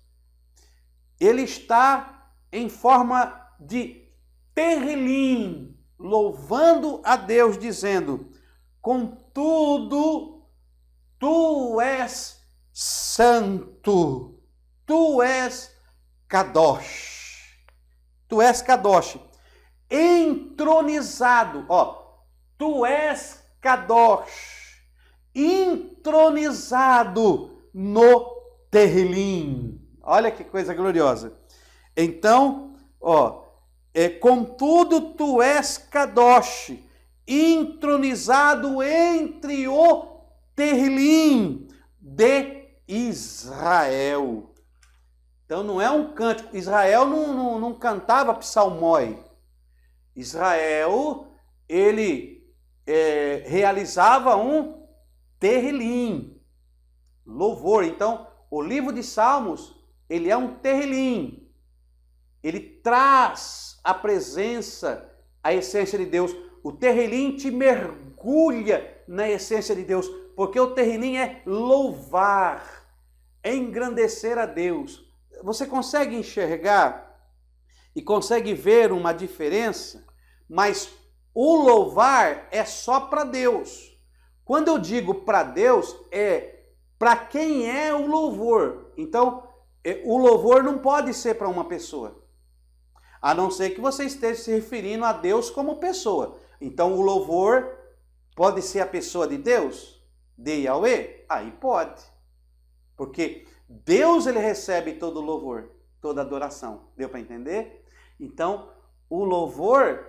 ele está em forma de Terrilim, louvando a Deus, dizendo: contudo, tu és santo, tu és Kadosh, tu és Kadosh, entronizado, ó, tu és Kadosh, entronizado no Terrilim. Olha que coisa gloriosa. Então, ó, contudo tu és Kadosh, entronizado entre o Terrilim de Israel. Então não é um cântico. Israel não cantava psalmói. Israel, ele realizava um Terrilim, louvor. Então, o livro de Salmos, ele é um Terrilim. Ele traz a presença, a essência de Deus. O Terrilim te mergulha na essência de Deus, porque o Terrilim é louvar, é engrandecer a Deus. Você consegue enxergar e consegue ver uma diferença, mas o louvar é só para Deus. Quando eu digo para Deus, é para quem é o louvor. Então, o louvor não pode ser para uma pessoa, a não ser que você esteja se referindo a Deus como pessoa. Então, o louvor pode ser a pessoa de Deus, de Yahweh? Aí pode. Porque Deus, ele recebe todo o louvor, toda a adoração. Deu para entender? Então, o louvor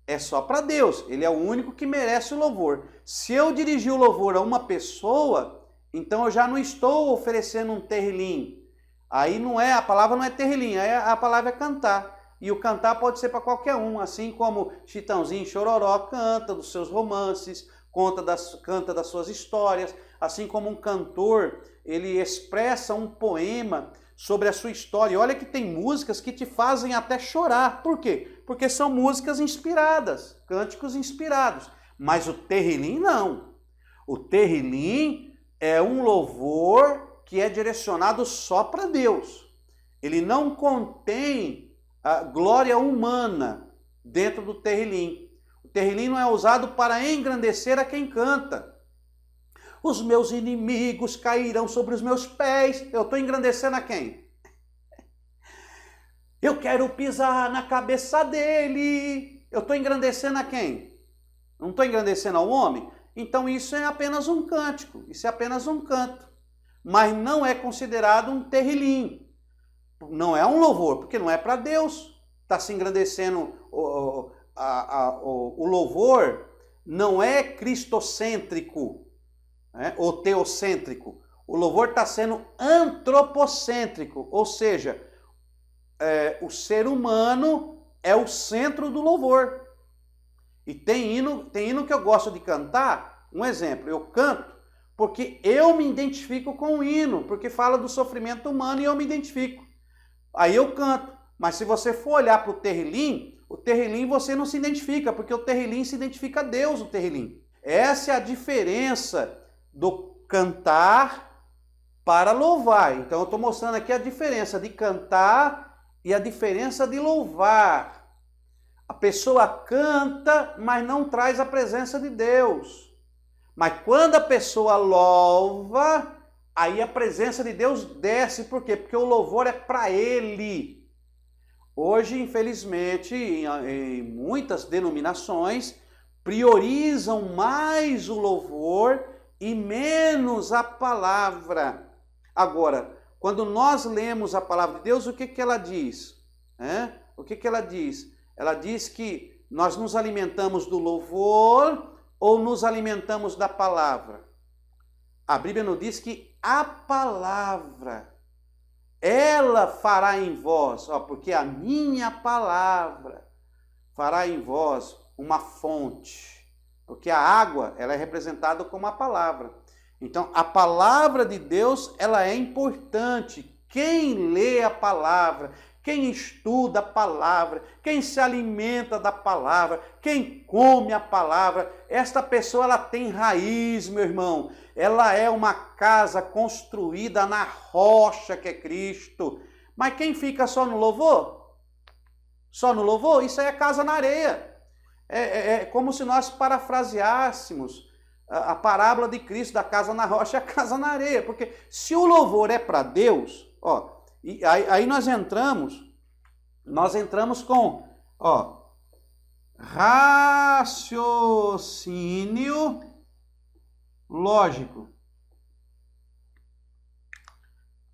é só para Deus. Ele é o único que merece o louvor. Se eu dirigir o louvor a uma pessoa, então eu já não estou oferecendo um Terrilim. Aí não é, a palavra não é Terrilim, aí a palavra é cantar. E o cantar pode ser para qualquer um, assim como Chitãozinho Chororó canta dos seus romances, canta das suas histórias, assim como um cantor, ele expressa um poema sobre a sua história. E olha que tem músicas que te fazem até chorar. Por quê? Porque são músicas inspiradas, cânticos inspirados. Mas o Terrilim não. O Terrilim é um louvor que é direcionado só para Deus. Ele não contém a glória humana dentro do Terrilim. O Terrilim não é usado para engrandecer a quem canta. Os meus inimigos cairão sobre os meus pés. Eu estou engrandecendo a quem? Eu quero pisar na cabeça dele. Eu estou engrandecendo a quem? Não estou engrandecendo ao homem? Então isso é apenas um cântico. Isso é apenas um canto. Mas não é considerado um Terrilim. Não é um louvor, porque não é para Deus. Está se engrandecendo. O louvor não é cristocêntrico. né? Ou teocêntrico. O louvor está sendo antropocêntrico, ou seja, o ser humano é o centro do louvor. E tem hino que eu gosto de cantar. Um exemplo, eu canto porque eu me identifico com o hino, porque fala do sofrimento humano e eu me identifico. Aí eu canto. Mas se você for olhar para o Terrilim você não se identifica, porque o Terrilim se identifica a Deus, o Terrilim. Essa é a diferença do cantar para louvar. Então eu estou mostrando aqui a diferença de cantar e a diferença de louvar. A pessoa canta, mas não traz a presença de Deus. Mas quando a pessoa louva, aí a presença de Deus desce. Por quê? Porque o louvor é para Ele. Hoje, infelizmente, em muitas denominações, priorizam mais o louvor e menos a palavra. Agora, quando nós lemos a palavra de Deus, o que ela diz? O que ela diz? Ela diz que nós nos alimentamos do louvor ou nos alimentamos da palavra? A Bíblia nos diz que a palavra, ela fará em vós, porque a minha palavra fará em vós uma fonte. Porque a água, ela é representada como a palavra. Então, a palavra de Deus, ela é importante. Quem lê a palavra, quem estuda a palavra, quem se alimenta da palavra, quem come a palavra, esta pessoa ela tem raiz, meu irmão. Ela é uma casa construída na rocha que é Cristo. Mas quem fica só no louvor? Só no louvor? Isso aí é casa na areia. É como se nós parafraseássemos a parábola de Cristo da casa na rocha e a casa na areia. Porque se o louvor é para Deus, e aí nós entramos com, raciocínio lógico.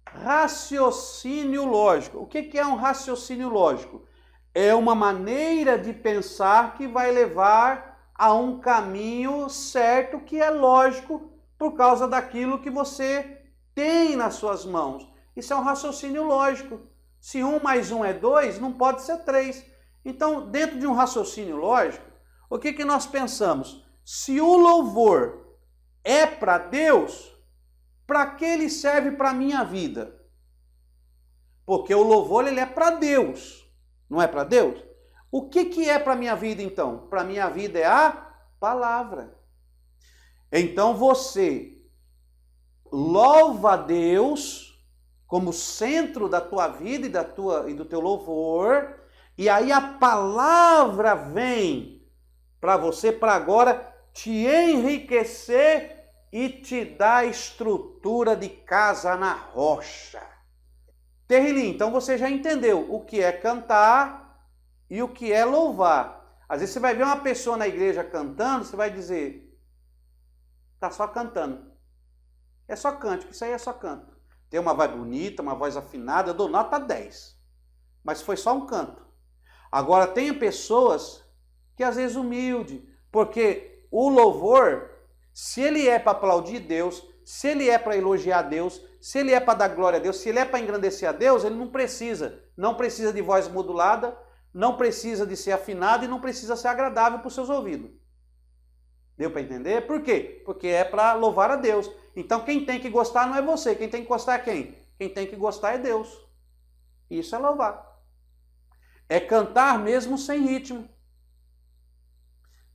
Raciocínio lógico. O que é um raciocínio lógico? É uma maneira de pensar que vai levar a um caminho certo que é lógico por causa daquilo que você tem nas suas mãos. Isso é um raciocínio lógico. Se 1 mais 1 é 2, não pode ser 3. Então, dentro de um raciocínio lógico, o que nós pensamos? Se o louvor é para Deus, para que ele serve para a minha vida? Porque o louvor ele é para Deus, não é para Deus? O que é para a minha vida então? Para a minha vida é a palavra. Então você louva a Deus como centro da tua vida e do teu louvor, e aí a palavra vem para você para agora te enriquecer e te dar estrutura de casa na rocha. Terrilim, então você já entendeu o que é cantar e o que é louvar. Às vezes você vai ver uma pessoa na igreja cantando, você vai dizer, tá só cantando. É só cântico, isso aí é só canto. Tem uma voz bonita, uma voz afinada, eu dou nota 10. Mas foi só um canto. Agora, tem pessoas que às vezes humilde, porque o louvor, se ele é para aplaudir Deus, se ele é para elogiar Deus, se ele é para dar glória a Deus, se ele é para engrandecer a Deus, ele não precisa de voz modulada, não precisa de ser afinado e não precisa ser agradável para os seus ouvidos. Deu para entender? Por quê? Porque é para louvar a Deus. Então quem tem que gostar não é você, quem tem que gostar é quem? Quem tem que gostar é Deus. Isso é louvar. É cantar mesmo sem ritmo.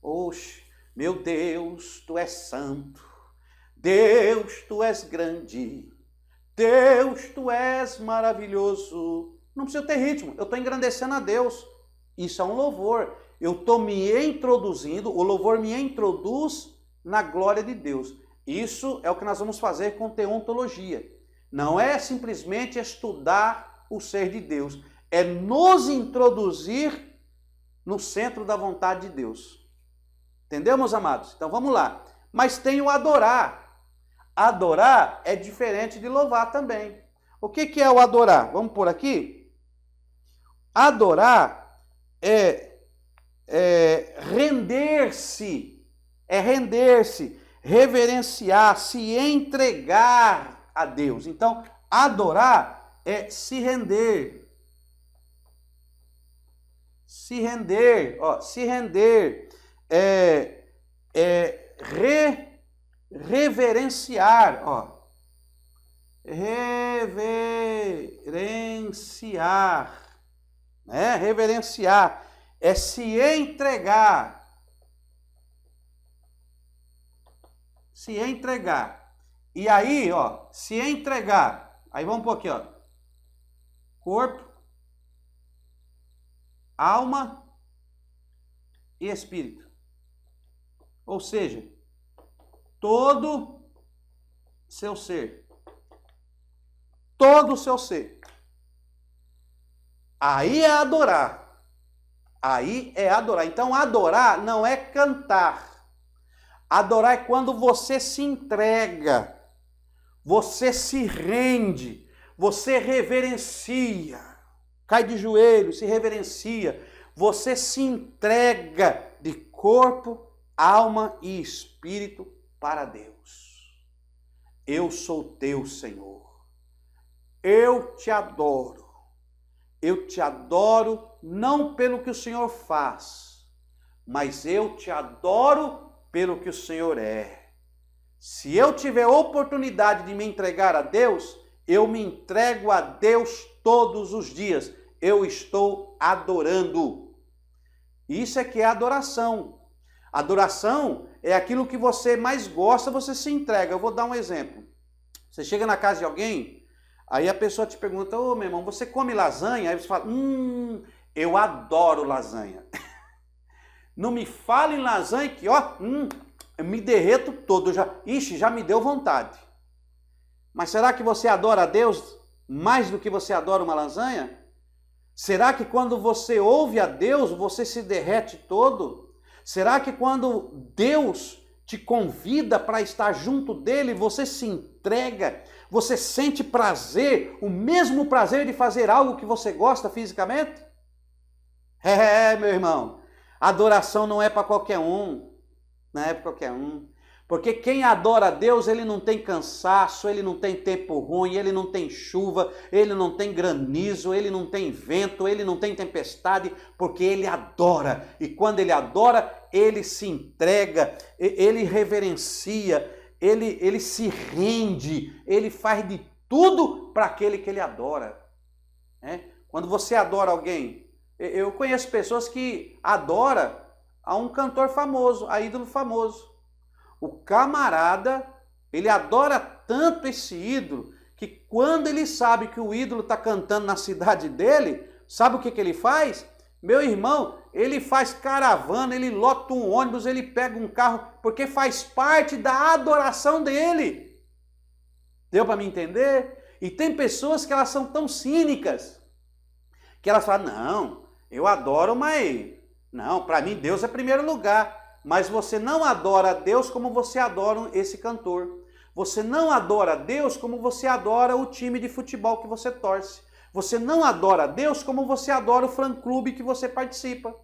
Oxe, meu Deus, tu és santo. Deus, tu és grande. Deus, tu és maravilhoso. Não precisa ter ritmo, eu estou engrandecendo a Deus. Isso é um louvor. Eu estou me introduzindo, o louvor me introduz na glória de Deus. Isso é o que nós vamos fazer com teontologia. Não é simplesmente estudar o ser de Deus. É nos introduzir no centro da vontade de Deus. Entendeu, meus amados? Então vamos lá. Mas tem o adorar. Adorar é diferente de louvar também. O que é o adorar? Vamos por aqui? Adorar é render-se. É render-se. reverenciar, se entregar a Deus. Então, adorar é se render. Se render, ó, se render, reverenciar, ó. Reverenciar, né? Reverenciar é se entregar. Se entregar. E aí, ó, se entregar. Aí vamos por aqui, ó. Corpo, alma e espírito. Ou seja, todo seu ser. Todo o seu ser. Aí é adorar. Aí é adorar. Então, adorar não é cantar. Adorar é quando você se entrega, você se rende, você reverencia, cai de joelhos, se reverencia, você se entrega de corpo, alma e espírito para Deus. Eu sou teu Senhor, eu te adoro não pelo que o Senhor faz, mas eu te adoro pelo que o Senhor é. Se eu tiver oportunidade de me entregar a Deus, eu me entrego a Deus todos os dias. Eu estou adorando. Isso é que é adoração. Adoração é aquilo que você mais gosta, você se entrega. Eu vou dar um exemplo. Você chega na casa de alguém, aí a pessoa te pergunta: ô meu irmão, você come lasanha? Aí você fala: eu adoro lasanha. Não me fale em lasanha que, ó, eu me derreto todo. Já me deu vontade. Mas será que você adora a Deus mais do que você adora uma lasanha? Será que quando você ouve a Deus, você se derrete todo? Será que quando Deus te convida para estar junto dele, você se entrega? Você sente prazer, o mesmo prazer de fazer algo que você gosta fisicamente? Meu irmão. Adoração não é para qualquer um, não é para qualquer um. Porque quem adora a Deus, ele não tem cansaço, ele não tem tempo ruim, ele não tem chuva, ele não tem granizo, ele não tem vento, ele não tem tempestade, porque ele adora. E quando ele adora, ele se entrega, ele reverencia, ele se rende, ele faz de tudo para aquele que ele adora. Quando você adora alguém, eu conheço pessoas que adoram a um cantor famoso, a ídolo famoso. O camarada, ele adora tanto esse ídolo, que quando ele sabe que o ídolo está cantando na cidade dele, sabe o que ele faz? Meu irmão, ele faz caravana, ele lota um ônibus, ele pega um carro, porque faz parte da adoração dele. Deu para me entender? E tem pessoas que elas são tão cínicas, que elas falam: não, eu adoro, mas não, para mim Deus é primeiro lugar. Mas você não adora a Deus como você adora esse cantor. Você não adora a Deus como você adora o time de futebol que você torce. Você não adora a Deus como você adora o fã-clube que você participa.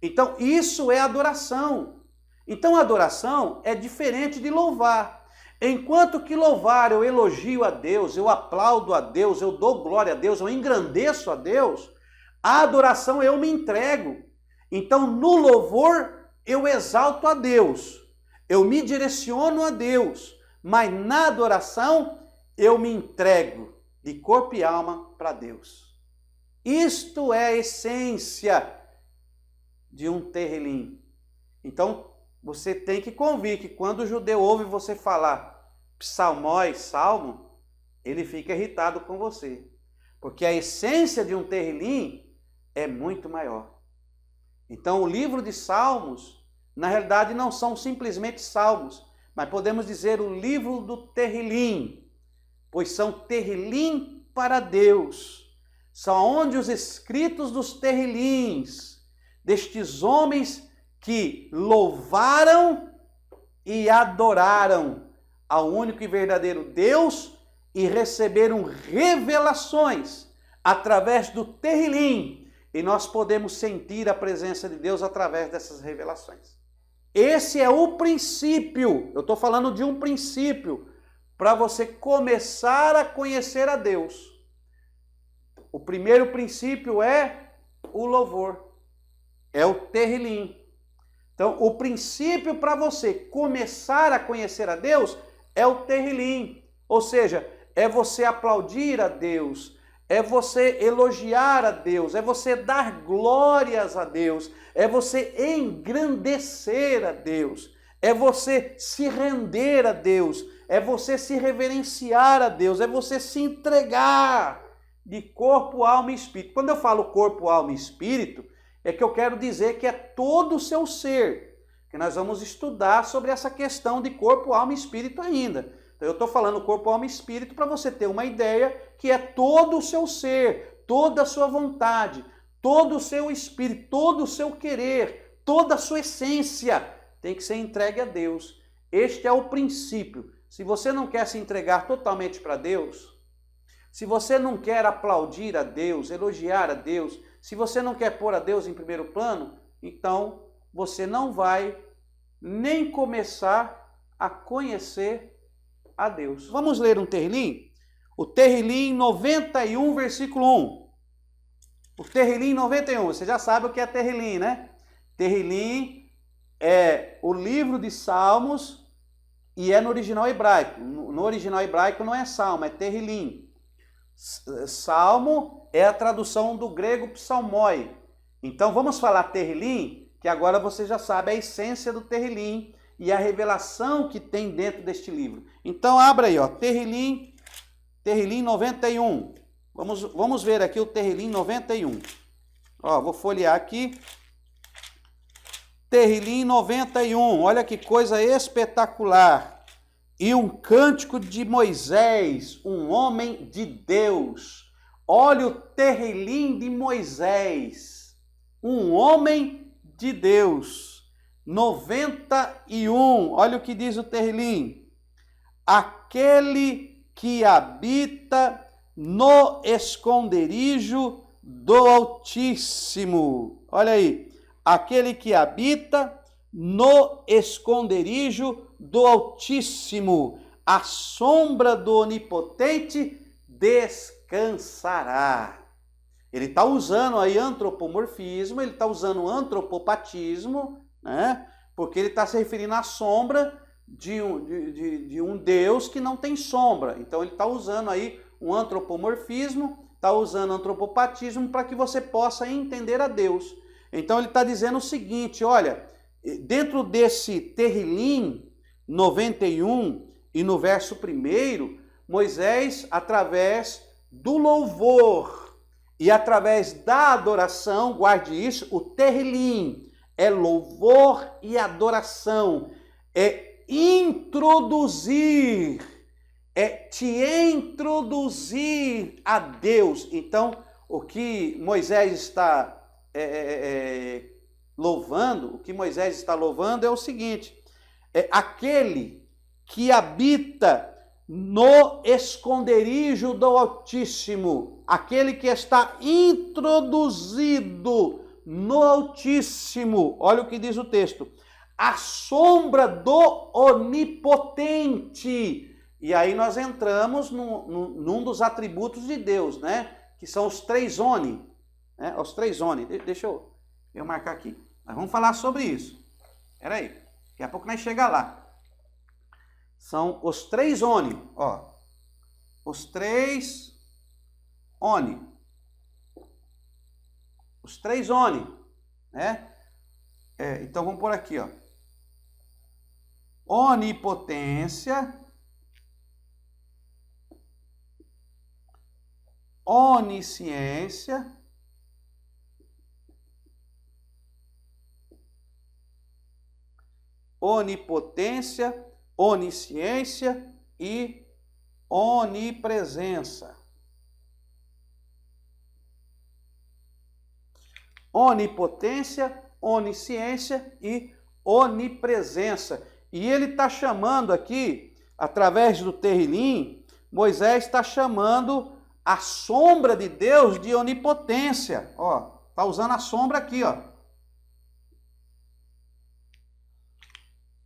Então, isso é adoração. Então, adoração é diferente de louvar. Enquanto que louvar, eu elogio a Deus, eu aplaudo a Deus, eu dou glória a Deus, eu engrandeço a Deus, a adoração eu me entrego. Então, no louvor, eu exalto a Deus, eu me direciono a Deus, mas na adoração eu me entrego de corpo e alma para Deus. Isto é a essência de um terrelim. Então, você tem que convir que quando o judeu ouve você falar psalmóis, salmo, ele fica irritado com você. Porque a essência de um terrelim é muito maior. Então, o livro de Salmos, na realidade, não são simplesmente salmos, mas podemos dizer o livro do terrelim, pois são terrelim para Deus. São onde os escritos dos terrelins, destes homens que louvaram e adoraram ao único e verdadeiro Deus e receberam revelações através do terrelim. E nós podemos sentir a presença de Deus através dessas revelações. Esse é o princípio, eu estou falando de um princípio, para você começar a conhecer a Deus. O primeiro princípio é o louvor, é o Terrilim. Então, o princípio para você começar a conhecer a Deus é o Terrilim, ou seja, é você aplaudir a Deus, é você elogiar a Deus, é você dar glórias a Deus, é você engrandecer a Deus, é você se render a Deus, é você se reverenciar a Deus, é você se entregar de corpo, alma e espírito. Quando eu falo corpo, alma e espírito, é que eu quero dizer que é todo o seu ser, que nós vamos estudar sobre essa questão de corpo, alma e espírito ainda. Então eu estou falando corpo, alma e espírito para você ter uma ideia que é todo o seu ser, toda a sua vontade, todo o seu espírito, todo o seu querer, toda a sua essência tem que ser entregue a Deus. Este é o princípio. Se você não quer se entregar totalmente para Deus, se você não quer aplaudir a Deus, elogiar a Deus, se você não quer pôr a Deus em primeiro plano, então você não vai nem começar a conhecer a Deus. Vamos ler um Terrilim? O Terrilim 91, versículo 1. O Terrilim 91, você já sabe o que é Terrilim, né? Terrilim é o livro de Salmos e é no original hebraico. No original hebraico não é Salmo, é Terrilim. Salmo é a tradução do grego psalmoi. Então vamos falar Terrilim, que agora você já sabe a essência do Terrilim e a revelação que tem dentro deste livro. Então abra aí, ó, Terrilim 91. Vamos ver aqui o Terrilim 91. Ó, vou folhear aqui. Terrilim 91, olha que coisa espetacular. E um cântico de Moisés, um homem de Deus. Olha o Terrilim de Moisés, um homem de Deus. 91, olha o que diz o Terrilim. Aquele que habita no esconderijo do Altíssimo. Olha aí, aquele que habita no esconderijo do Altíssimo, a sombra do Onipotente descansará. Ele está usando aí antropomorfismo, ele está usando antropopatismo, né? Porque ele está se referindo à sombra de um Deus que não tem sombra. Então ele está usando aí um antropomorfismo, está usando antropopatismo para que você possa entender a Deus. Então ele está dizendo o seguinte, olha, dentro desse Terrilim 91 e no verso 1, Moisés, através do louvor e através da adoração, guarde isso, o Terrilim é louvor e adoração, é introduzir, é te introduzir a Deus. Então, o que Moisés está louvando, o que Moisés está louvando é o seguinte, é aquele que habita no esconderijo do Altíssimo, aquele que está introduzido no Altíssimo. Olha o que diz o texto, a sombra do Onipotente. E aí nós entramos num dos atributos de Deus, né? Que são os três oni, né? Os três oni. Deixa eu marcar aqui. Nós vamos falar sobre isso. Espera aí, daqui a pouco nós chegamos lá. São os três oni, ó. Os três oni. Os três oni, né? Então vamos por aqui, ó. Onipotência, onisciência, onipotência, onisciência e onipresença. Onipotência, onisciência e onipresença. E ele está chamando aqui, através do Terrilim, Moisés está chamando a sombra de Deus de onipotência. Ó, está usando a sombra aqui, ó.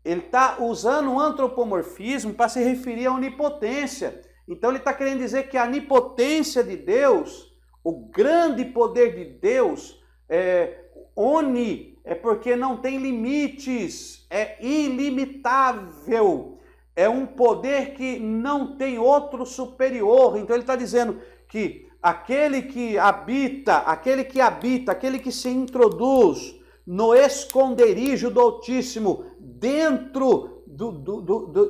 ele está usando o antropomorfismo para se referir à onipotência. Então ele está querendo dizer que a onipotência de Deus, o grande poder de Deus, é porque não tem limites, é ilimitável, é um poder que não tem outro superior. Então ele está dizendo que aquele que habita, aquele que se introduz no esconderijo do Altíssimo, dentro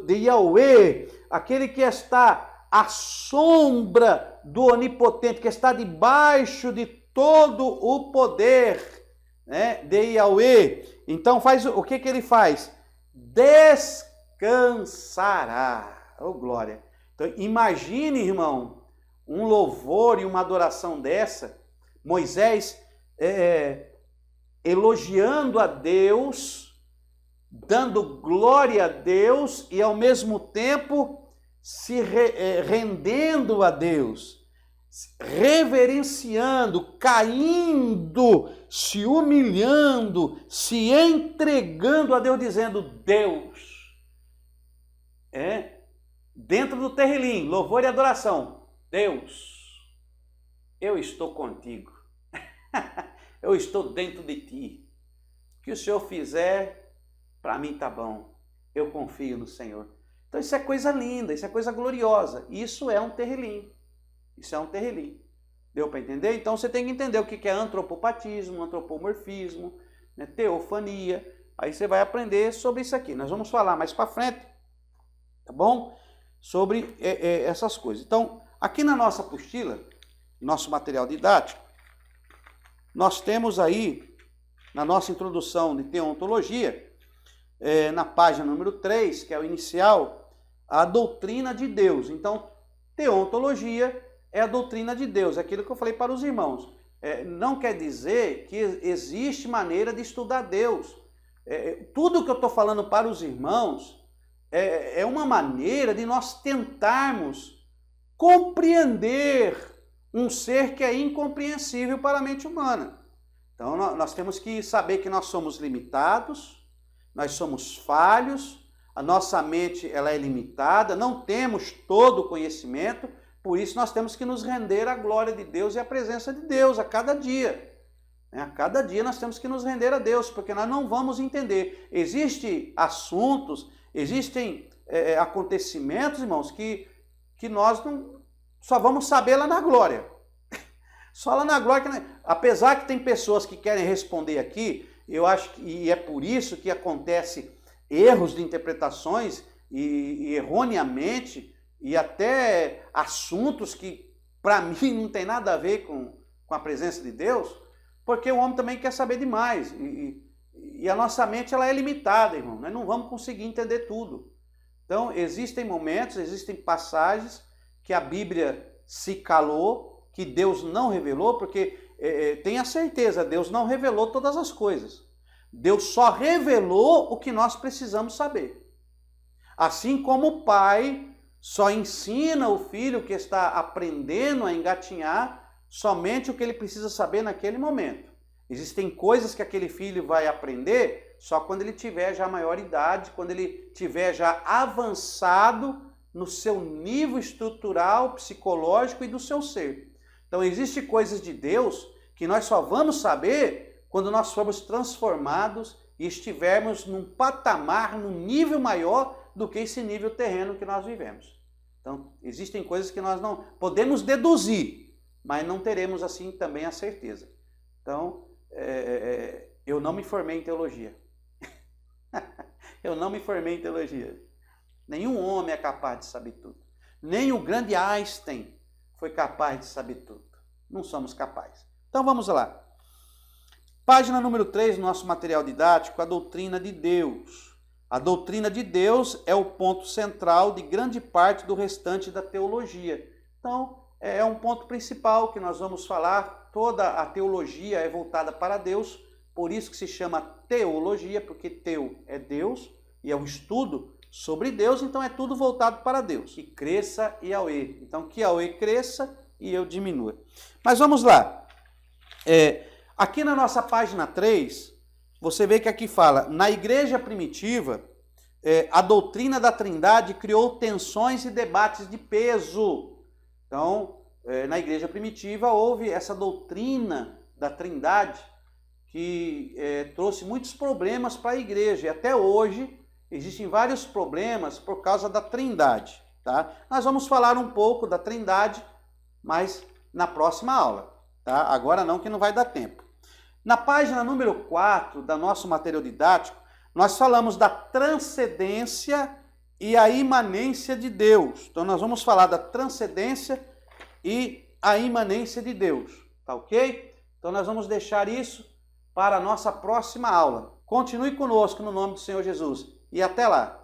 de Yahweh, aquele que está à sombra do Onipotente, que está debaixo de todo o poder, né, de Yahweh. Então o que ele faz? Descansará. Oh, glória! Então imagine, irmão, um louvor e uma adoração dessa, Moisés elogiando a Deus, dando glória a Deus e ao mesmo tempo se rendendo a Deus, reverenciando, caindo, se humilhando, se entregando a Deus, dizendo: Deus, dentro do terrilim, louvor e adoração, Deus, eu estou contigo, eu estou dentro de ti, o que o Senhor fizer, para mim tá bom, eu confio no Senhor. Então isso é coisa linda, isso é coisa gloriosa, isso é um terrilim, deu para entender? Então você tem que entender o que é antropopatismo, antropomorfismo, né, teofania, aí você vai aprender sobre isso aqui, nós vamos falar mais para frente, tá bom? Sobre essas coisas. Então, aqui na nossa apostila, nosso material didático, nós temos aí, na nossa introdução de teontologia, na página número 3, que é o inicial, a doutrina de Deus. Então, teontologia é a doutrina de Deus, é aquilo que eu falei para os irmãos. Não quer dizer que existe maneira de estudar Deus. Tudo que eu estou falando para os irmãos é uma maneira de nós tentarmos compreender um ser que é incompreensível para a mente humana. Então nós temos que saber que nós somos limitados, nós somos falhos, a nossa mente ela é limitada, não temos todo o conhecimento, por isso nós temos que nos render à glória de Deus e à presença de Deus a cada dia. A cada dia nós temos que nos render a Deus, porque nós não vamos entender. Existem assuntos, existem acontecimentos, irmãos, que nós não, só vamos saber lá na glória. Só lá na glória. Apesar que tem pessoas que querem responder aqui, eu acho que, e é por isso que acontece erros de interpretações e erroneamente, e até assuntos que para mim não tem nada a ver com a presença de Deus, porque o homem também quer saber demais. E a nossa mente ela é limitada, irmão. Nós não vamos conseguir entender tudo. Então, existem momentos, existem passagens que a Bíblia se calou, que Deus não revelou, porque tenha certeza, Deus não revelou todas as coisas. Deus só revelou o que nós precisamos saber. Assim como o pai só ensina o filho que está aprendendo a engatinhar somente o que ele precisa saber naquele momento. Existem coisas que aquele filho vai aprender só quando ele tiver já maior idade, quando ele tiver já avançado no seu nível estrutural, psicológico e do seu ser. Então, existem coisas de Deus que nós só vamos saber quando nós formos transformados e estivermos num patamar, num nível maior do que esse nível terreno que nós vivemos. Então, existem coisas que nós não podemos deduzir, mas não teremos assim também a certeza. Então, eu não me formei em teologia. Eu não me formei em teologia. Nenhum homem é capaz de saber tudo. Nem o grande Einstein foi capaz de saber tudo. Não somos capazes. Então vamos lá. Página número 3 do nosso material didático, a doutrina de Deus. A doutrina de Deus é o ponto central de grande parte do restante da teologia. Então, é um ponto principal que nós vamos falar. Toda a teologia é voltada para Deus, por isso que se chama teologia, porque teu é Deus e é o estudo sobre Deus, então é tudo voltado para Deus. Que cresça Yahweh. Então, que Yahweh cresça e eu diminua. Mas vamos lá. Aqui na nossa página 3, você vê que aqui fala, na igreja primitiva, a doutrina da Trindade criou tensões e debates de peso. Então, na igreja primitiva houve essa doutrina da Trindade que trouxe muitos problemas para a igreja. E até hoje existem vários problemas por causa da Trindade. Tá? Nós vamos falar um pouco da Trindade, mas na próxima aula. Tá? Agora não, que não vai dar tempo. Na página número 4 do nosso material didático, nós falamos da transcendência e a imanência de Deus. Então nós vamos falar da transcendência e a imanência de Deus. Tá ok? Então nós vamos deixar isso para a nossa próxima aula. Continue conosco no nome do Senhor Jesus. E até lá!